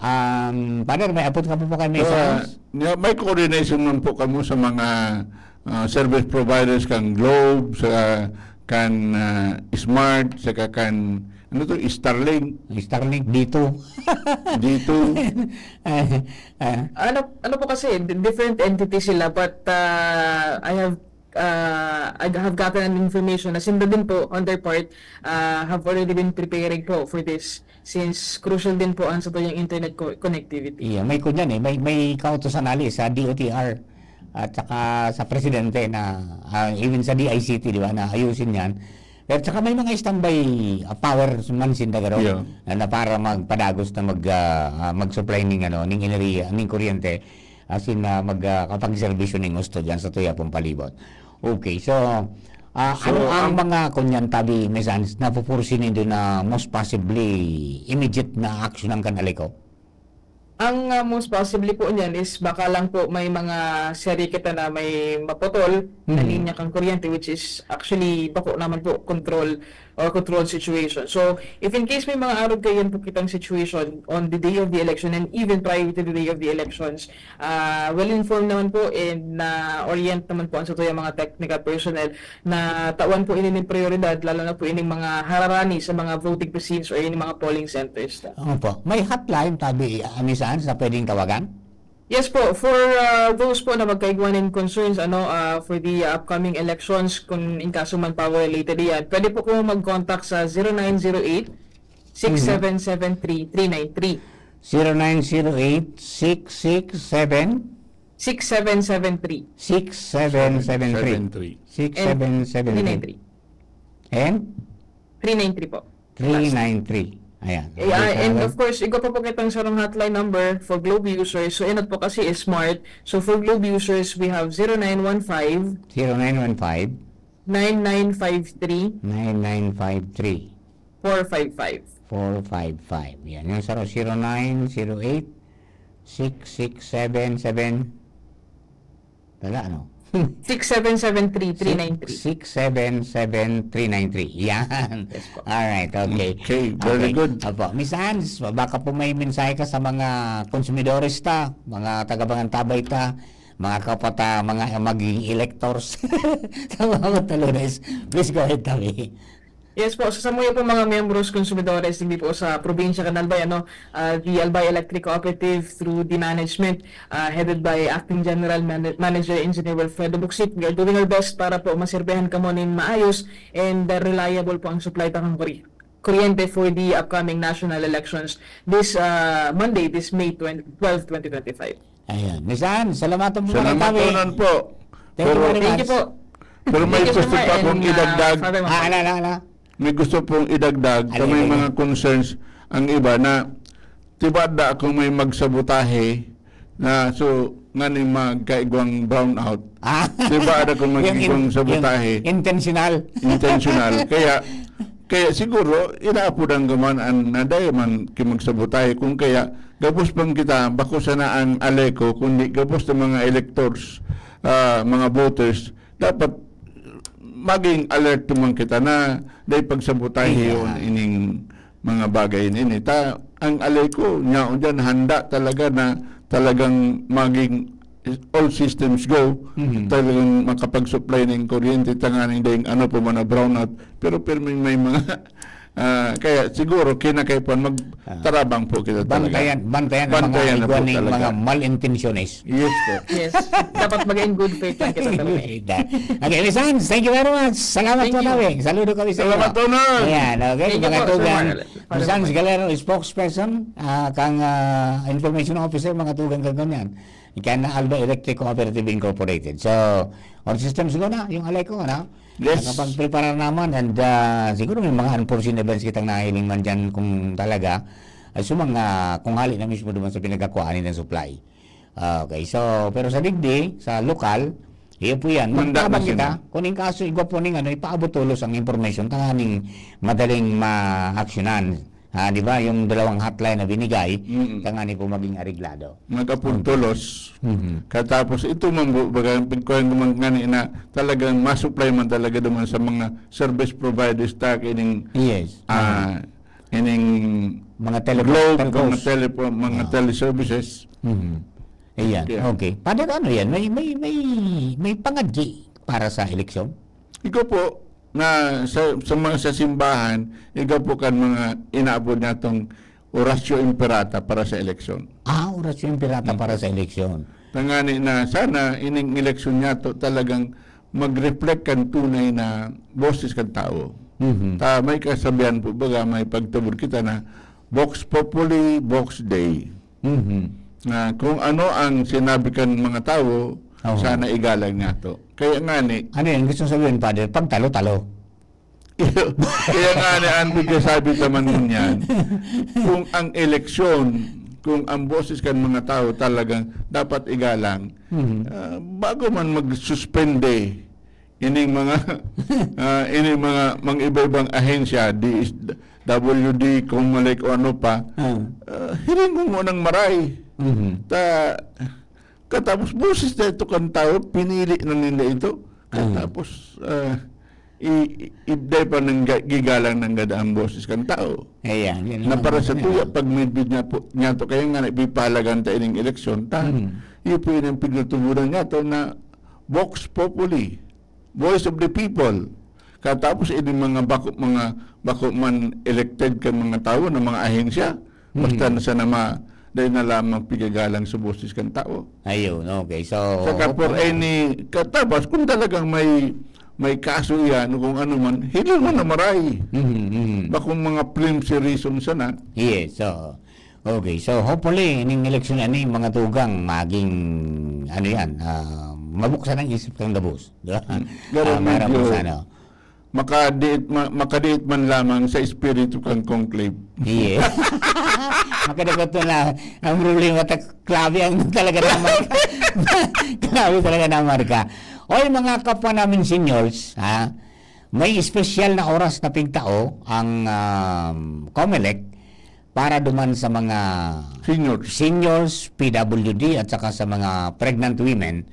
Father, may apot ka po kay message? May coordination nun po kamo sa mga service providers kang Globe, sa kan Smart, sa kan Starlink. Starlink dito. Ano po kasi different entities sila, but I have I have gotten an information na sila din po on their part have already been preparing po for this since crucial din po ang sa yung internet connectivity. Yeah, may kunyan may kautosan ali sa DOTR at saka sa presidente na even sa DICT, di ba, na ayusin yan. Pero saka may mga standby power man sindagaro na para magpadagos na mag-supply ning enerhiya, ning kuryente asin na magkapag-servisyo ning gusto diyan sa tuya pong palibot. Okay, so ano ang mga kunyan tabi mesans na pupursin nindo na most possibly immediate na action ang kanali ko? Ang most possibly po niyan is baka lang po may mga seri kita na may maputol na linya kang kuryente, which is actually bako naman po control situation. So, if in case may mga arog kayo po kitang situation on the day of the election and even prior to the day of the elections, well-informed naman po and na-orient naman po ang sa tuya mga technical personnel na tawan po ini prioridad, lalo na po ini mga hararani sa mga voting precincts or ini mga polling centers. Opo. May hotline tabi amisan sa pwedeng tawagan? Yes po, for those po na magkaigwanan concerns for the upcoming elections, kung in kaso man power related yan, pwede po kung mag-contact sa 0908-6773-393. 0908-667-6773. 6773. And? 393 po. 393. Ayan. And of course, igo pa po kitang sarong hotline number for Globe users. So, inot po kasi is smart. So, for Globe users, we have 0915 0915 9953 9953 455. 455. Yan. Yung saro 0908 6677 Tala, ano? 6773-393. 677393. Yan. Alright, okay. Okay, very good. Apo. Miss Hans, baka po may mensahe ka sa mga konsumidores ta, mga tagabangan tabay ta, mga kapata, mga magiging electors sa mga talunes. Please go ahead, Tabi. Yes po, sa samuyo po mga membros konsumidores, hindi po sa probinsya kan Albay, the Albay Electric Cooperative through the management headed by Acting General Manager Engineer Wilfredo Buxit. We are doing our best para po maserbehan kamo nin maayos and reliable po ang supply takang kuryente for the upcoming national elections this Monday, this May 12, 2025. Ayan. Miss Ann, salamatan po. Salamatan po. Thank you po. Pero may gusto pa akong idagdag. Ala. May gusto pong idagdag sa may mga concerns ang iba na tibada kung may magsabotahe na so nga ni magkaigwang brownout. Tibada kung magkaigwang sabotahe. Intentional. Kaya siguro inaapod ang gamaan na dahil man kimagsabotahe kung kaya gabos pang kita bako sana ang aleko kundi gabos ng mga electors, mga voters dapat maging alert naman kita na dahil pagsabotahe yun ining mga bagay ini. Ang alay ko, niyaon dyan, handa talaga na talagang maging all systems go. Talagang makapag-supply ng kuryente, tanganing dahil po man na brownout. Pero may mga kaya siguro kinakaipan magtarabang po kita talaga. Bantayan ang mga iguaning mga malintentiones. Yes po. Yes. Dapat maging good faith lang kita talaga. Okay, Miss Hans, thank you very much. Salamat po namin. Saludo kami sa iyo. Salamat po na. Ayan, okay. Thank you Mga po, tugang. Sir Marlon. Miss Hans Galero, spokesperson, kang information officer, mga tugang ganyan. Ikan na Alba Electric Cooperative Incorporated. So, on systems ko na, yung alay ko, Yes. Nakapag-prepare naman and siguro may mga unforeseen events kitang nahiling man dyan kung talaga ay kung hali na mismo naman sa pinagkakuhanin ng supply. Okay, so pero sa digdi, sa lokal, iyo po yan. Magtabang kita, kuning kaso, igwa po ning ipaabot tulos ang information, tanganing madaling ma-actionan. Di ba? Yung dalawang hotline na binigay, tangani po maging areglado. Magapuntulos. Katapos ito bagang pagkuhan naman na talagang masupply man talaga naman sa mga service providers ining ining mga mga teleservices. Ayan. Okay. Paano yan? May pangadji para sa eleksyon? Ikaw po na sa mga sa simbahan, ikaw po kan mga inaabot natong orasyo imperata para sa eleksyon. Orasyo imperata para sa eleksyon. Tangani na sana ining eleksyon niya to talagang mag-reflect kan tunay na boses kan tao. Ta may kasabihan po baga may pagtubod kita na Vox Populi, Vox Dei. Na kung ano ang sinabi kan mga tao, sana igalang nato. Kaya nga ni Ano yan? Gusto sabihin, Father? Pag talo-talo. kaya nga ni ang sabi naman nun yan, kung ang eleksyon, kung ang boses kan mga tao talagang dapat igalang, bago man mag-suspende ining mga ining mga iba-ibang ahensya, WD, kung malik o ano pa, hiling mo nang maray. Katapos boses na ito kan tao, pinili na nila ito. Katapos, i-day pa ng gigalang ng gadaang boses kan tao. Ayan. Na para sa tuya, pag midbid niya to, kaya nga ipipalagan ta ining eleksyon, iyo po yun ang pinatubunan niya to na Vox Populi, Voice of the People. Katapos ining mga bako man elected kan mga tao ng mga ahensya, basta na sa nama dahil na lamang pigagalang sa boses kan tao. Ayun, okay. So, saka for any katapos, kung talagang may kaso yan, kung ano man, hindi mo na maray. Bakong mga flimsy reasons sana. Yes, so, okay. So, hopefully, ining eleksyon na mga tugang maging, ano yan, mabuksan ang isip ng labos. Medyo makadiit man lamang sa espiritu kang conclave. Yes. Makadagot na ang problema klabe ang talaga naman. Klabe talaga naman ka. Oy mga kapwa namin seniors, may espesyal na oras na pigtao ang COMELEC para duman sa mga seniors, PWD at saka sa mga pregnant women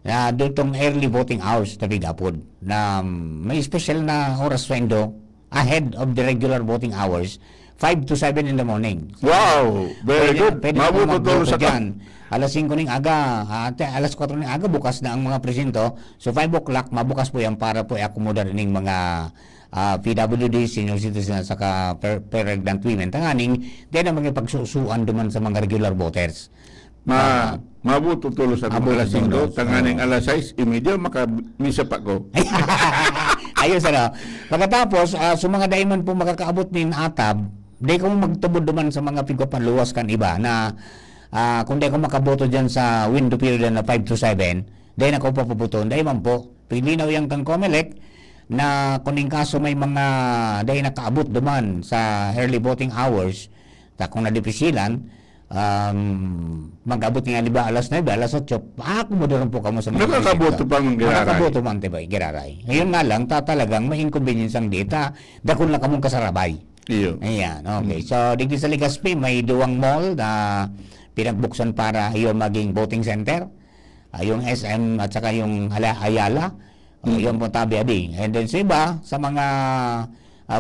na dutong early voting hours na bigapod na may special na oras swendo ahead of the regular voting hours 5 to 7 in the morning. Wow! Very good. Mabuto sa dyan. Alas 5 ning aga, alas 4 ning aga bukas na ang mga presinto. So 5 o'clock mabukas po yan para po i-accommodate ning mga PWD, senior citizens saka pregnant women. Tanganing di na magpagsusuan duman sa mga regular voters. Mabuto tulo sa alas 5, tanganing alas 6, imedyo makamisa pa ko. Ayos ano. Pagkatapos, sa mga daiman po makakaabot nin atab, di ko magtubod duman sa mga pigpapanluwas kan iba na kung di ko makaboto dyan sa window period na 5 to 7, di na ko papabuton. Di man po, pilinaw yung kang COMELEC na kuning kaso may mga di nakaabot duman sa early voting hours, kung nadipisilan, mag-abot nga liba alas 9, alas 8, akomodaran po kamo sa mga nakakaboto pa ng giraray. Nakakaboto man tibay, giraray. Ngayon nga lang, talagang may inconvenience ang data, dakon lang kamong kasarabay. Iyo. Ayan, okay. So, digdi sa Legazpi, may duwang mall na pinagbuksan para yung maging voting center. Yung SM at saka yung Ayala, yung Pontabi Adi. And then sa iba, sa mga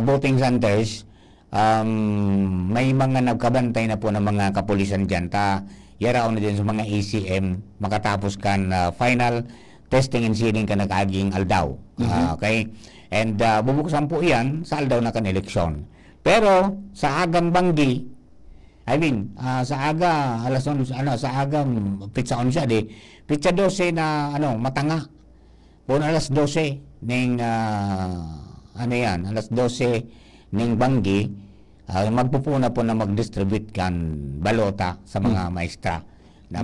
voting centers, may mga nagkabantay na po ng mga kapulisan dyan. Yaraw na din sa mga ACM, makatapos kan final testing and sealing ka nag-aging aldaw. Okay? And bubuksan po yan sa aldaw na kan eleksyon. Pero sa agang banggi, sa aga, alas 11, sa agang pizza 11, pizza 12 na matanga. Puno alas 12 ning alas 12 ning banggi, magpupuna po na mag-distribute kan balota sa mga maestra na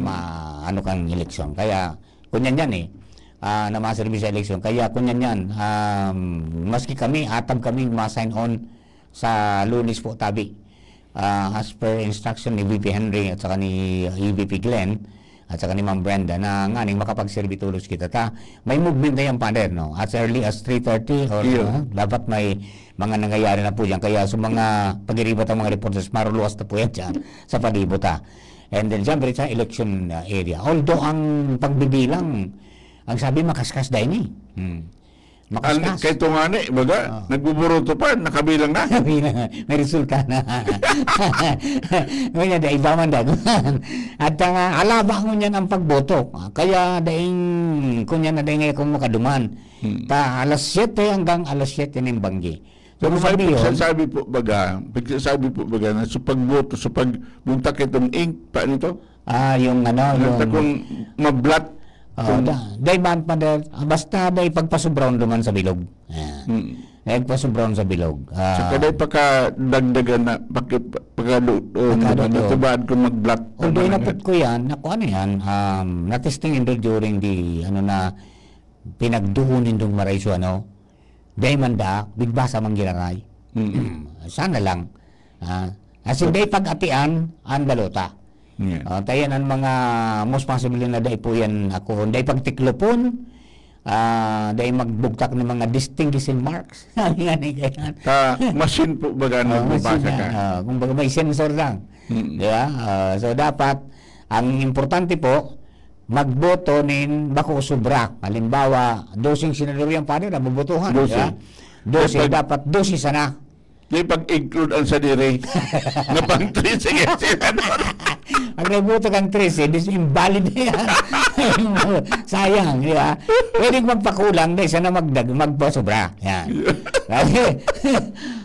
kang eleksyon. Kaya kunyan yan na maserbi sa eleksyon. Kaya kunyan yan, maski kami, atab kami ma-sign on sa Lunes po tabi. As per instruction ni VP Henry at saka ni EVP Glenn at saka ni Ma'am Brenda na nganing makapag-serbi tulos kita. May movement na yan, Father, no? As early as 3:30 or dapat may mga nangyayari na po yan. Kaya sa mga pag-iribot ang mga reporters, maruluwas na po yan dyan sa palibot. And then, siyempre, sa election area. Although, ang pagbibilang, ang sabi, makaskas dahil makaskas. Kaya ito nga baga, nagbuburoto pa, nakabilang na. May resulta na. Ngayon, dahil iba man dagunan. At alaba ko niyan ang pagboto. Kaya dahil, kunyan na dahil ngayon kung makaduman. Alas 7 hanggang alas 7 ng banggi. So, sabi po baga na sa pagboto, sa pagbuntak itong ink, paano ito? Yung kung mablat. Day man pa basta day pagpasubron duman sa bilog. Pagpasubron sa bilog. So kada pagka-dagdagan na natubad ko mag-block. Although inapot ko yan, ano yan, na-testing indo during the, pinagduhunin dong marayso, day man da, bigbasa mang ginaray. Sana lang. As in, day pag-atian, ang balota. Tayan ang mga most possible na day po yan ako. Day pagtiklopon, day magbugtak ng mga distinguishing marks. Machine po ba magbabasa ka? Kung baga may sensor lang. Diba? So dapat, ang importante po, magboto nin bako sobra. Halimbawa, dosing senador yung paano na mabotohan. Dosi, dapat dosi sana. Di pag-include ang sadiri na pang 3 sige senador. Pag nagboto kang 3, invalid na yan. Sayang, di ba? Pwedeng magpakulang dahil sana magpasobra. Yan.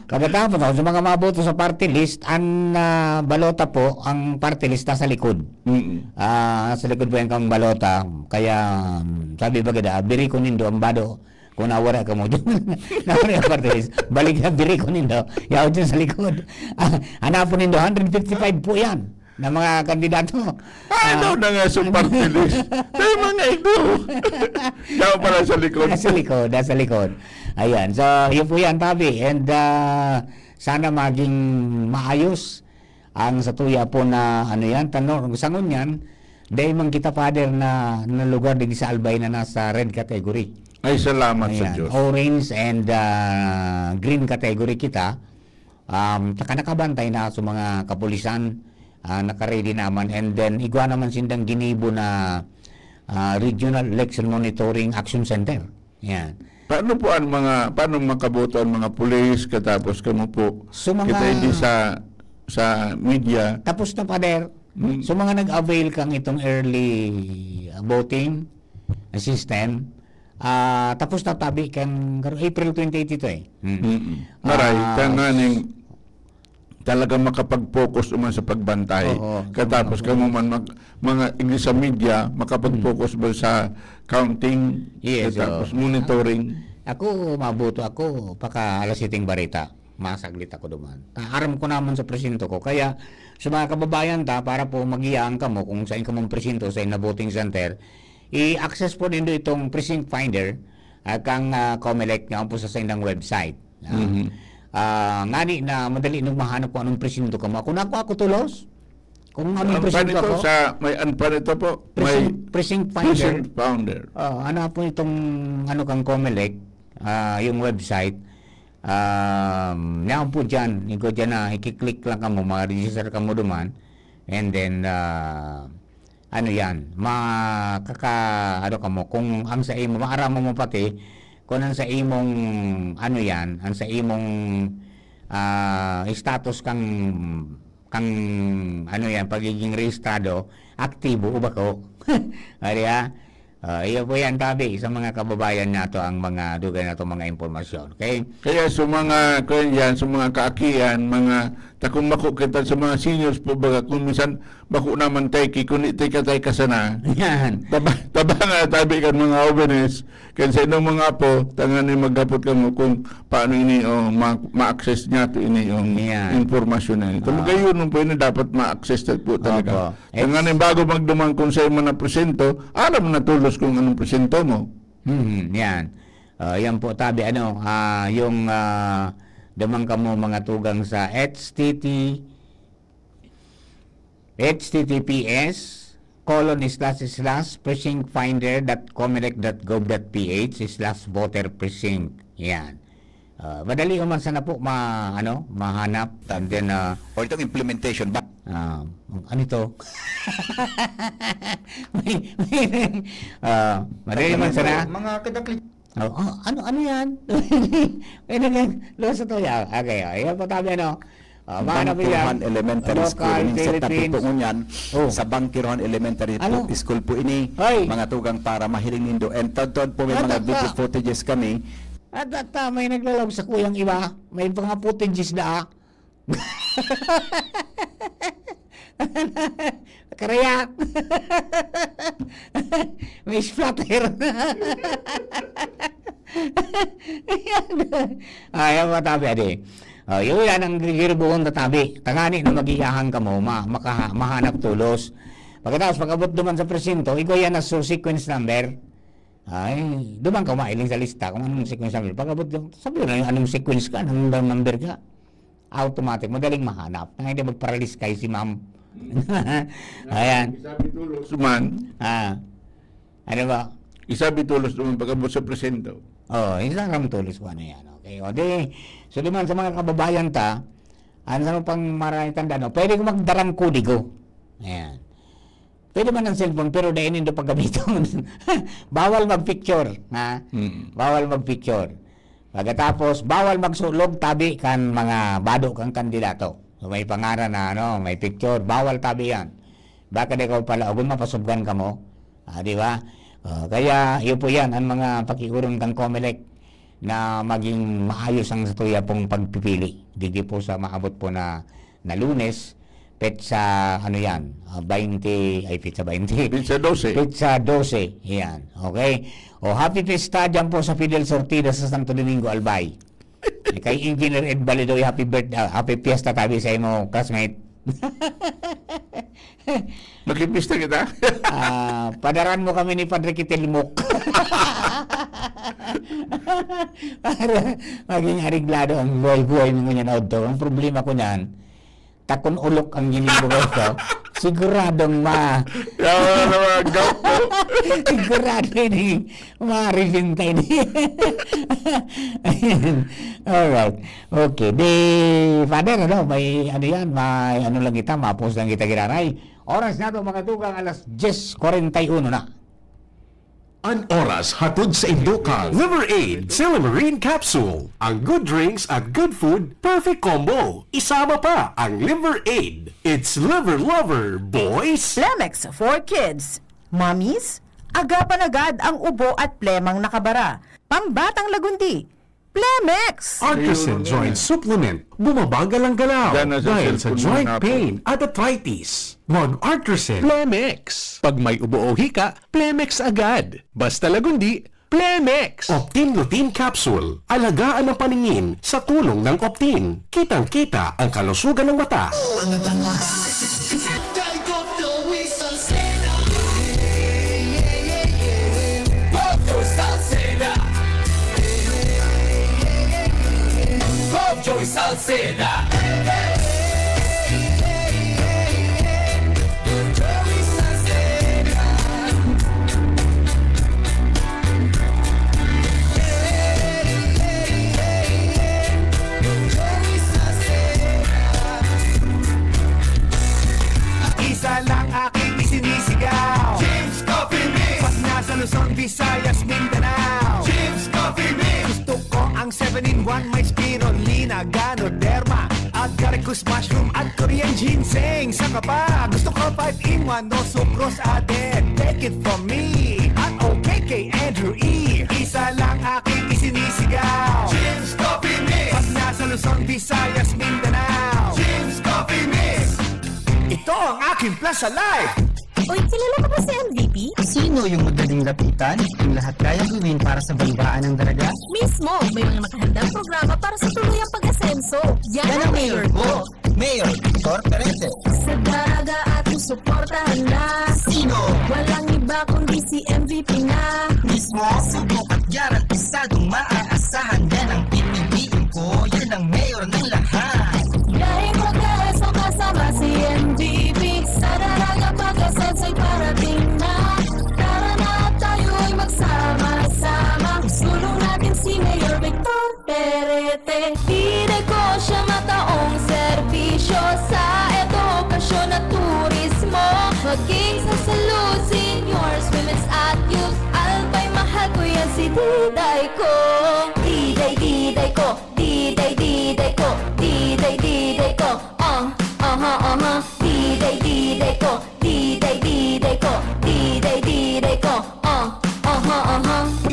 Pagkatapos, sa mga maboto sa party list, ang balota po, ang party list nasa likod. Sa likod po yan kang balota. Kaya, sabi ba gada, biri ko nindo ang bado. Kung nawara ka mo dyan, nawara ka party list, balik na biri ko nindo. Yaw dyan sa likod. Hanapon nindo, 155 po yan na mga kandidato. Ano na nga sa party list? Tayo mga ito. Yaw para sa likod. Nasa likod. Ayan. So, yun po yan, Tabi. And sana maging maayos ang satuya po na tanong. Sangon yan, dahil mang kita, Father, na lugar din sa Albay na nasa red category. Ay, salamat sa Diyos. Orange and green category kita. Nakabantay na sa mga kapulisan, nakaready naman. And then, igwa naman sindang ginibo na Regional Election Monitoring Action Center. Yan. Paano makaboto ang mga pulis katapos kamo po kita hindi sa media? Tapos na, Pader. So mga nag-avail kang itong early voting system, tapos na tabi kang April 28 ito eh. Maray, tanganing talagang makapag-focus naman sa pagbantay. Katapos kamo man mga English sa media, makapag-focus ba sa counting, katapos monitoring. Ako, mabuto ako, paka alas 7 barita. Masaglit ako duman. Aram ko naman sa presinto ko. Kaya sa mga kababayan para po mag-iyaan ka mo kung saan ka mong presinto sa na voting center, i-access po nindo itong precinct finder kang COMELEC nga po sa sindang website. Ngani na madali nung mahanap ko anong presinto ka mo. Kung ako tulos, kung anong presinto ako. May anpan ito po. Precinct finder. Ano po itong kang COMELEC, yung website. Ngayon po dyan, ikiklik lang ka mo, ma-register ka mo duman, and then, kung ang sa imo, maarama mo pati, kung ang sa imong, ang sa imong, status pagiging rehistrado, aktibo o bako. Iyo po yan, Tabi, sa mga kababayan nato ang mga dugay nato mga impormasyon. Okay? Kaya sa mga sa mga kaakian, mga takong mako kita sa mga seniors po baga kung minsan mako naman tayo kung iti ka tayo kasana. Yan. Taba nga tabi kan mga obenes kan sa inong mga po tangan ni maggapot ka mo kung paano ini ma-access niya to ini yung impormasyon na ito. Magayon po ini dapat ma-access po talaga. Tangan ni bago magdumang kung sa man na presento, alam na tulos kung anong presento mo. Yan. Yan po, Tabi, yung damang ka mo mga tugang sa https://precinctfinder.comelec.gov.ph/voter-precinct. Yan. Madali man sana po mahanap, and then or itong implementation ba? Ano ito? Madali man sana. Mga kadaklit. Ano yan? Losa to yan. Okay, ayan po tabi Bangkirohan Elementary School ini sa tapitungon yan sa Bangkirohan Elementary School po ini mga tugang para mahiling nindo, and tod po may mga video footages kami at may naglalog sa kuyang iba, may mga footages na Karaya. May splatter. Ayaw mo tabi, adi. Yun yan ang gigirbuon na tabi. Tangani na magiyahang ka mo, mahanap tulos. Pagkatapos, pagkabot duman sa presinto, ikaw yan na sequence number. Ay, duman ka mailing sa lista kung anong sequence number. Pagkabot duman, sabi na yung anong sequence ka, anong number ka. Automatic, madaling mahanap. Nang hindi magparalis kayo si ma'am. Ayan. Isabi tulos man. Ano ba? Isabi tulos naman pagkabot sa presinto. Isang tulos ko ano yan. Okay, o di, so naman sa mga kababayan ta, ano sa pang maraming tanda, no? Pwede ko magdarang kudigo. Ayan. Pwede man ng cellphone, pero dahil hindi pagkabitong. Bawal mag-picture. Bawal mag-picture. Pagkatapos, bawal magsulog tabi kan mga bado kang kandidato. So, may pangaran na, may picture. Bawal tabi yan. Baka di ka pala, kung mapasubgan ka mo. Di ba? Kaya, yun po yan, ang mga pakiurong kang COMELEC na maging maayos ang satuya pong pagpipili. Hindi po sa maabot po na Lunes, petsa, ano yan, 20, ay petsa 20. Petsa 12. Petsa 12, yan. Okay? O happy fiesta dyan po sa Fidel Sortida sa Santo Domingo, Albay. Kay Engineer Ed Balidoy, happy fiesta tabi sa imo, classmate. Makipista kita? Padaran mo kami ni Padre Kitilmok. Para maging ariglado ang buhay-buhay mo niyan, Auto. Ang problema ko niyan, takon ulok ang ginibugay ko, siguradong sigurado ini ma-reventay ni. Alright. Okay. Father, may ano yan, may ano lang kita, mapos lang kita giraray. Oras na to mga tugang, alas 10:41 na. An oras hatod sa Indukan. Liver Aid Silimarine Capsule. Ang good drinks at good food, perfect combo. Isama pa ang Liver Aid. It's liver lover, boys! Plemex for kids. Mommies, agapan agad ang ubo at plemang nakabara. Pambatang lagundi. Plemex! Artisan Joint Supplement. Bumabagal ang galaw Yan na sa dahil sa cellphone joint mo na po. pain at arthritis. Mag-Artisan Plemex. Pag may ubo o hika, Plemex agad. Basta lagundi, Plemex. Optin Lutein Capsule. Alagaan ang paningin sa tulong ng Optin. Kitang-kita ang kalusugan ng mata. Joy Salceda. Isa lang aking isinisigaw, James Coffee Mix. Pag nasa Luzon, Visayas, Mindanao, James Coffee Mix. Gusto ko ang 7-in-1, may spirulina, ganoderma, agaricus mushroom at Korean ginseng. Saka pa, gusto ko 5-in-1, no sucrose added. Take it from me, at OKK Andrew E. Isa lang aking isinisigaw, James Coffee Mix. Pag nasa Luzon, Visayas, Mindanao, James Coffee Mix. Ito ang aking plus sa life. Uy, kilala ka ba si MVP? Sino yung madaling lapitan? Yung lahat kaya gawin para sa banggaan ng daraga? Mismo, may mga nakahandang programa para sa tuluyang pag-asenso. Yan ang mayor ko. Mayor Victor Perete. Sa daraga ating suportahan na. Sino? Walang iba kundi si MVP na. Mismo, subok at garantisadong maaasahan. Yan ang pinipiin ko. Yan ang mayor ng lahat. Dahil mag-aso kasama si MVP. Sa daraga pag-asenso'y parating na. Tara na tayo'y magsama-sama. Sulong natin si Mayor Victor Perete. Pinay ko siya mataong serbisyo sa edukasyon at turismo. Maging sa salud, seniors, women's at youth. Albay, mahal ko yan si Diday ko. Diday ko. Diday ko. Diday ko. Diday ko. Diday ko. Diday ko.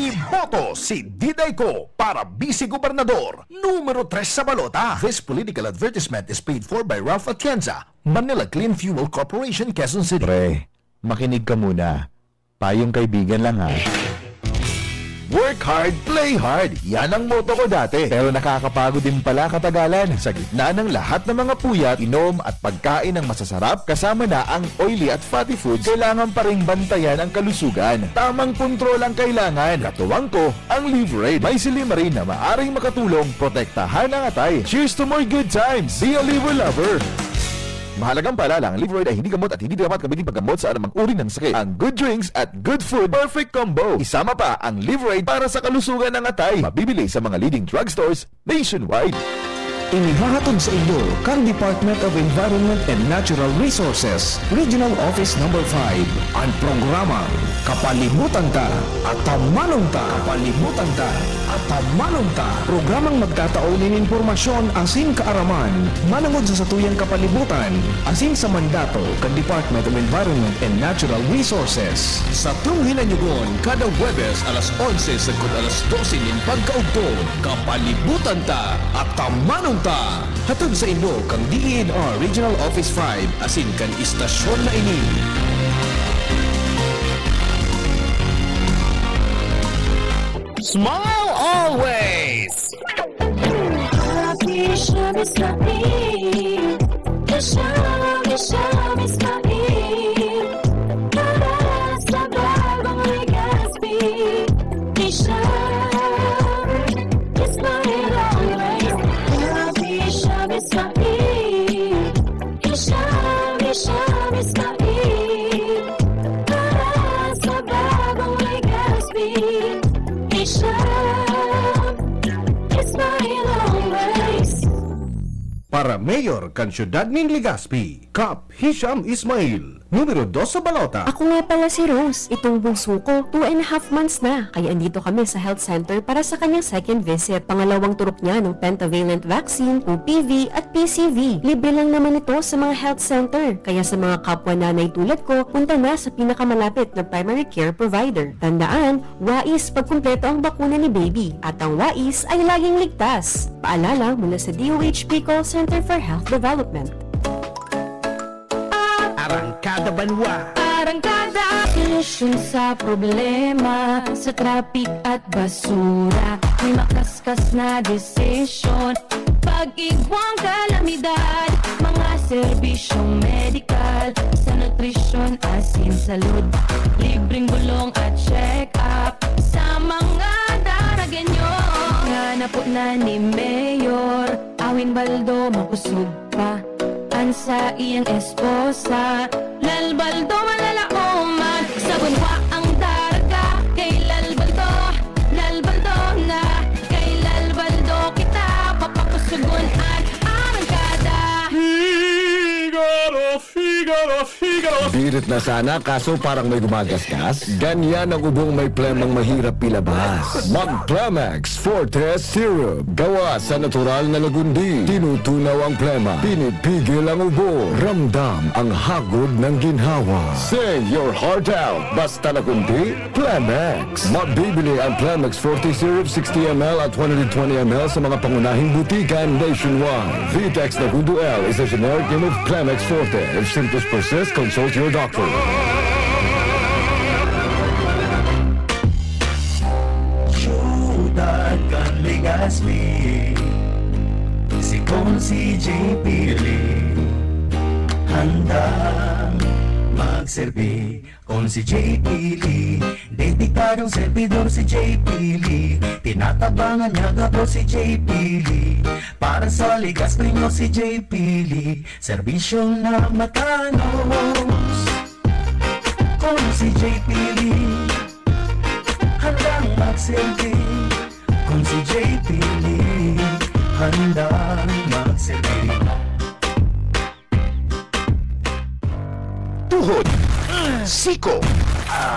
Iboto si Diday Ko para vice-gobernador, numero 3 sa balota. This political advertisement is paid for by Ralph Atienza, Manila Clean Fuel Corporation, Quezon City. Pre, makinig ka muna. Payong kaibigan lang ha. Work hard, play hard. Yan ang motto ko dati. Pero nakakapagod din pala katagalan. Sa gitna ng lahat ng mga puyat, inom at pagkain ng masasarap, kasama na ang oily at fatty foods, kailangan pa ring bantayan ang kalusugan. Tamang kontrol ang kailangan. Katuwang ko, ang Liverade. May silimarin na maaring makatulong protektahan ang atay. Cheers to more good times. Be a liver lover. Mahalagang paalala, ang Liverade ay hindi gamot at hindi dapat gamitin paggamot sa anumang uri ng sakit. Ang good drinks at good food, perfect combo. Isama pa ang Liverade para sa kalusugan ng atay. Mabibili sa mga leading drugstores nationwide. Inihahatid sa inyo kang Department of Environment and Natural Resources, Regional Office No. 5, ang programa Kapalibutan Ta at Tamanong Ta. Kapalibutan Ta at Tamanong Ta. Programang magtataon ng impormasyon asin kaaraman, manangod sa satuyang kapalibutan, asin sa mandato kang Department of Environment and Natural Resources. Sa tunghinanyugon, kada Huwebes alas 11 sa alas 12 nin pagkaugto, Kapalibutan Ta at Tamanong Ta. Hatod sa inyo kang DENR Regional Office 5 asin kan istasyon na ini. Smile always! Para Mayor kan Syudad nin Legazpi, Kap Hisham Ismail, numero 2 sa balota. Ako nga pala si Rose. Itong bunso ko, 2.5 months na. Kaya andito kami sa health center para sa kanyang second visit. Pangalawang turok niya ng pentavalent vaccine, OPV at PCV. Libre lang naman ito sa mga health center. Kaya sa mga kapwa nanay tulad ko, punta na sa pinakamalapit na primary care provider. Tandaan, wais pag kumpleto ang bakuna ni baby. At ang wais ay laging ligtas. Paalala mula sa DOHP Call Center for Health Development. Arangkada Banwa. Arangkada, solusyon sa problema, sa traffic at basura. May makaskas na desisyon, pag-igwang kalamidad, mga serbisyong medikal, sa nutrisyon, asin, salud, libreng bulong at check-up, sa mga daraganyo. Nga na po na ni Mayor, awin baldo, makusog pa. Sa iyang esposa, lalbaldo malalaoman, sa bunwa ang daraga, kay lalbaldo na, kay lalbaldo kita, papakusugon at arangkada. Figaro. Birit na sana, kaso parang may gumagasgas. Ganyan ang ubong may plemang mahirap pilabas. Mag-Plemex Forte Syrup. Gawa sa natural na lagundi. Tinutunaw ang plema. Pinipigil ang ubo. Ramdam ang hagod ng ginhawa. Sing your heart out. Basta lagundi, Plemex. Mabibili ang Plemex Forte Syrup 60 ml at 120 ml sa mga pangunahing butikan nationwide. Vitex Nagundo L is a generic name of Plemex Forte. If symptoms persist, consult your doctor. Syudad kan Legazpi, si Konsi JP handang magserbi. Konsi JP dedikadong servidor si JP tinatabangan niya gabo si JP para sa Legazpi nyo si JP serbisyong na matanos. Konsi JP handang magserbi. Konsi JP handang magserbi. Tuhod, siko,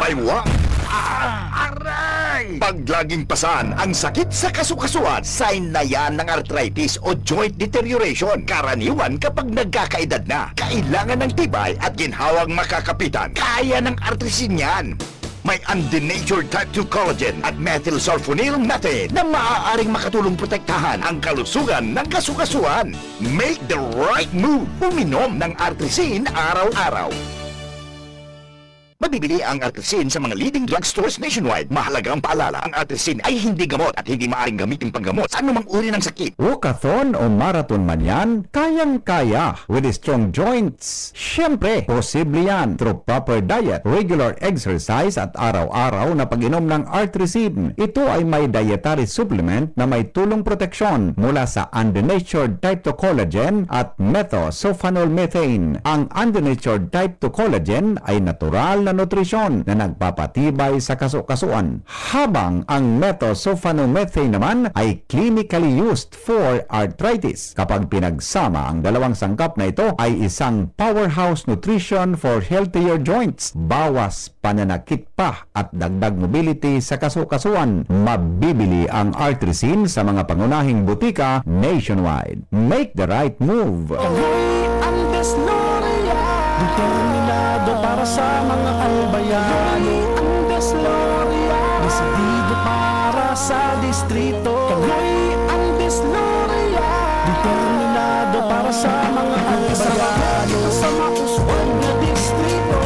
baywa, aray! Pag laging pasan ang sakit sa kasukasuan, sign na yan ng arthritis o joint deterioration. Karaniwan kapag nagkakaedad na, kailangan ng tibay at ginhawang makakapitan. Kaya ng artrisin yan. May unddenatured type 2 collagen at methylsulfonyl methane na maaaring makatulong protektahan ang kalusugan ng kasukasuan. Make the right move. Uminom ng Artresin araw-araw. Mabibili ang Artresin sa mga leading drugstores nationwide. Mahalaga ang paalala, ang Artresin ay hindi gamot at hindi maaaring gamitin panggamot sa anumang uri ng sakit. Walkathon o marathon man yan, kayang-kaya with strong joints. Siyempre, posible yan through proper diet, regular exercise at araw-araw na pag-inom ng Artresin. Ito ay may dietary supplement na may tulong proteksyon mula sa unddenatured type 2 collagen at methylsulfonyl methane. Ang unddenatured type 2 collagen ay natural na nutrisyon na nagpapatibay sa kasukasuan, habang ang methylsulfonyl methane naman ay clinically used for arthritis. Kapag pinagsama ang dalawang sangkap na ito ay isang powerhouse nutrition for healthier joints, bawas pananakit pa at dagdag mobility sa kasukasuan. Mabibili ang Artresin sa mga pangunahing butika nationwide. Make the right move. Ang Desloria, determinado para sa mga albayano. Ang Desloria, desidido para sa distrito. Kami ang Desloria, determinado para sa mga albayano. Sa makuswag na distrito,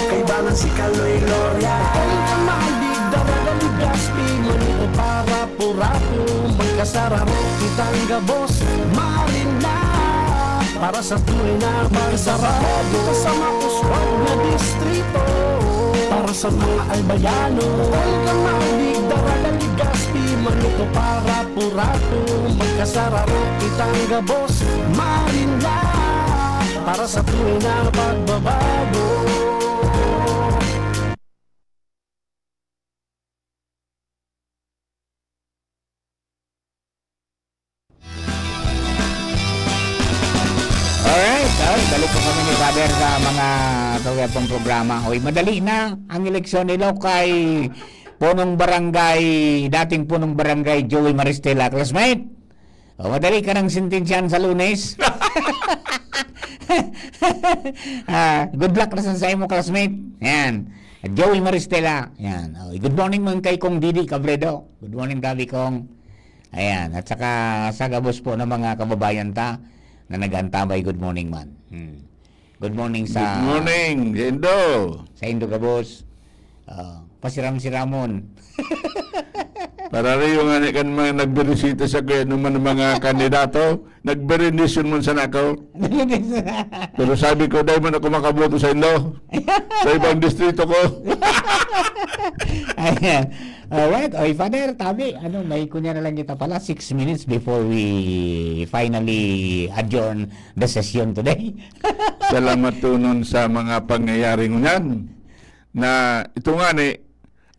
kaibanan si Kaloy Gloria. Kung ka mahaldig, daragalig gaspi, manito para purapo, magkasararo kitang gabos, marina. Para sa tunay na pagsarado sa makuswag na distrito, para sa mga albayano. Huwag kang mahalig, daragalig gaspi, manito para purato, magkasararo kitang gabos, marina. Para sa tunay na pagbabago. Balik po kami ni Father sa mga tawag programa. Hoy, madali na ang eleksyon nila kay dating punong barangay Joey Maristela. Classmate, madali ka ng sintensyan sa Lunes. Good luck na sa mo, classmate. Yan. Joey Maristela. Yan. Good morning mo kay Kong Didi Cabredo. Good morning, Gabi Kong. Ayan. At saka sa gabos po ng mga kababayan ta na nag-antabay, good morning man. Good morning sa... Good morning, Indo. Sa Indo Gabos. Pasiram-siramon. Para rin yung kan mga nagberisita sa kaya naman ng mga kandidato, nagberenisyon mo sa nakaw. Pero sabi ko, dahil man ako makaboto sa Indo, sa ibang distrito ko. Ayan. Alright. Oy, Father, tabi. May kunya na lang kita pala 6 minutes before we finally adjourn the session today. Salamat tunon sa mga pangyayari ngunyan. Na ito nga ni,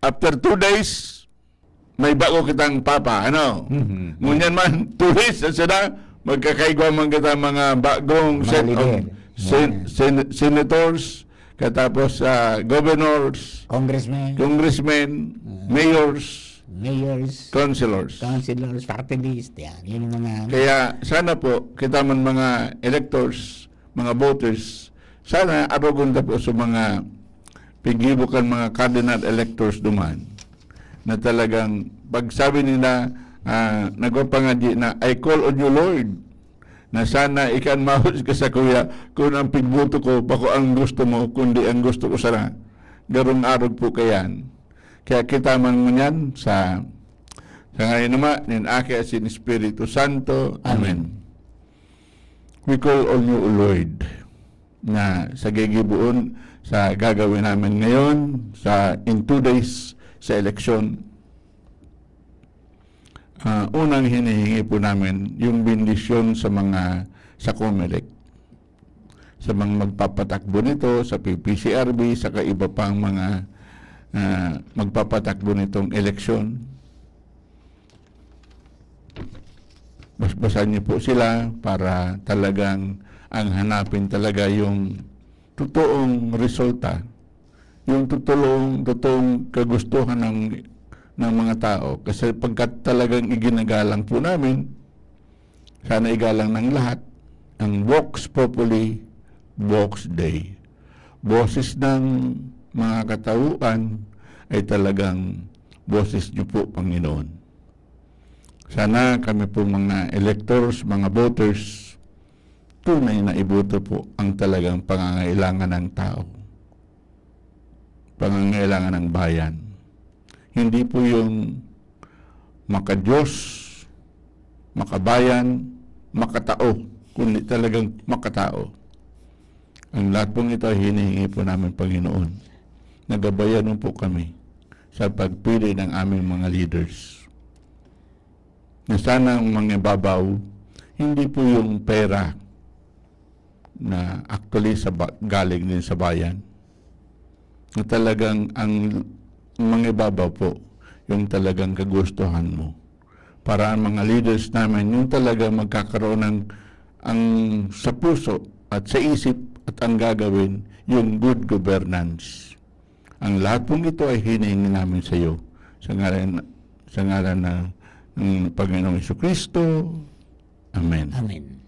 after 2 days, may bago kitang papa. Ngunyan man, 2 days, sana magkakaigwa man kita mga bagong set of senators, katapos governors, congressmen, mayors, councilors, party list, yan. Yun yung mga... Kaya sana po, kita man mga electors, mga voters, sana arogunta po sa mga pigibukan mga cardinal electors duman, na talagang pagsabi nila, nagpapangadyi na, I call on you, Lord, na sana ikan mahus ka sa kuya kung ang pigbuto ko, bako ang gusto mo, kundi ang gusto ko sana. Garong arog po kayan. Kaya kita man mo yan sa ngayon naman, nin Aki at sin Espiritu Santo. Amen. We call on you, Lord, na sa gigibuon sa gagawin namin ngayon in 2 days sa eleksyon. Unang hinihingi po namin yung bendisyon sa COMELEC, sa mga magpapatakbo nito, sa PPCRB, sa iba pang mga magpapatakbo nitong eleksyon. Basbasan niyo po sila para talagang ang hanapin talaga yung totoong resulta, yung totoong kagustuhan ng mga tao. Kasi pagkat talagang iginagalang po namin, sana igalang ng lahat, ang Vox Populi, Vox Dei. Boses ng mga katauhan, ay talagang boses niyo po, Panginoon. Sana kami po mga electors, mga voters, tunay na iboto po ang talagang pangangailangan ng tao. Pangangailangan ng bayan. Hindi po yung makadiyos, makabayan, makatao, kundi talagang makatao. Ang lahat pong ito ay hinihingi po namin, Panginoon. Nagabayan mo po kami sa pagpili ng aming mga leaders. Na sana ang mga babaw, hindi po yung pera na actually galing din sa bayan. Na talagang ang mga babaw po, yung talagang kagustuhan mo. Para ang mga leaders namin, yung talagang magkakaroon ng sa puso at sa isip at ang gagawin, yung good governance. Ang lahat pong ito ay hinihingi namin sa iyo sa ngalan ng Panginoong Jesucristo. Amen. Amen.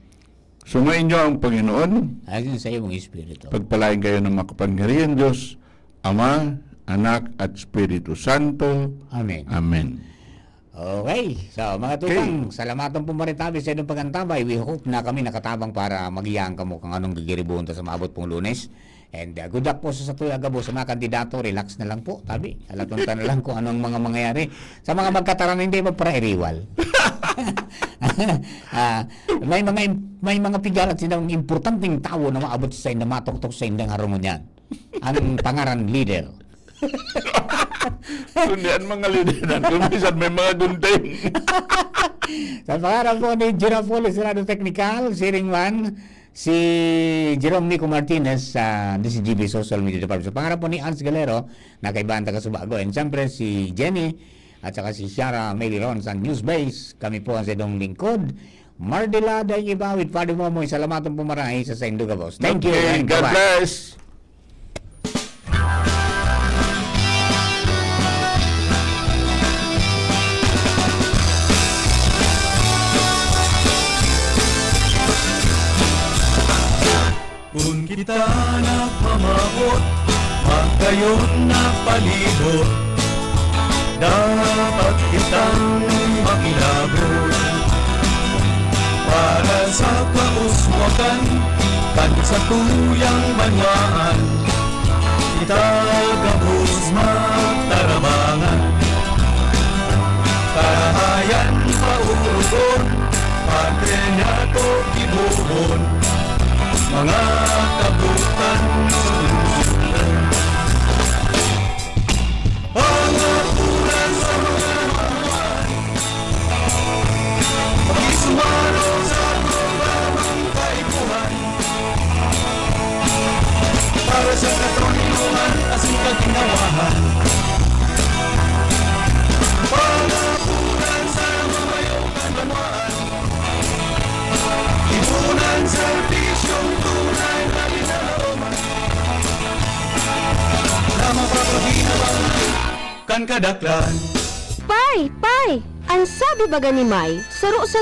Sumayin niyo ang Panginoon. Ayon sa iyong Espiritu. Pagpalain kayo ng makapangyarihan Diyos, Ama, Anak, at Espiritu Santo. Amen. Amen. Okay. So, mga tutang, salamatan po maritabi sa inyong pagkantabay. We hope na kami nakatabang para magiyang kamo kung anong gigiribuhon sa maabot pong Lunes. And good luck po sa tuya gabo sa mga kandidato. Relax na lang po, tabi. Alatuntan na lang kung anong mga mangyayari. Sa mga magkataran, hindi ba para iriwal? may mga pigalat silang importanteng tao na maabot sa inyo, matuktok sa inyong harmonyan. Ang pangaran leader. Kundi ang mga lideran, kung minsan may mga gunting. Sa pangaran po ni Jerome Polis, Radio Technical, Siring 1, si Jerome Nico Martinez sa DCGB Social Media Department. Sa pangalan po ni Ans Galero, na kaibahan taga Subago. And siyempre si Jenny at saka si Shara Meliron sa Newsbase. Kami po ang sedong lingkod. Mardila Day Ibawit, Padre Momoy, salamatong pumarahi sa Sainduga Boss. Thank you. Okay, And God bye-bye. bless. Kung kita na pamabot, magkayon na palibot, dapat kitang makilabot. Para sa kauswakan, kan sa tuyang banwaan, kita gabos magtarabangan. Karahayan paurugon, Padre niya to ibuhon, mga kabutan sa lusulan. Pangapunan sa mga mamuhan, pakisumano sa programang kaibuhan, para sa katroniluhan at kaginawahan. Pangapunan sa mamayong banwaan, ipunan serbisyong tunay na ginalaman, na mapapaginawahan kan kadaklan. Pai! Ang sabi baga ni May, saro sa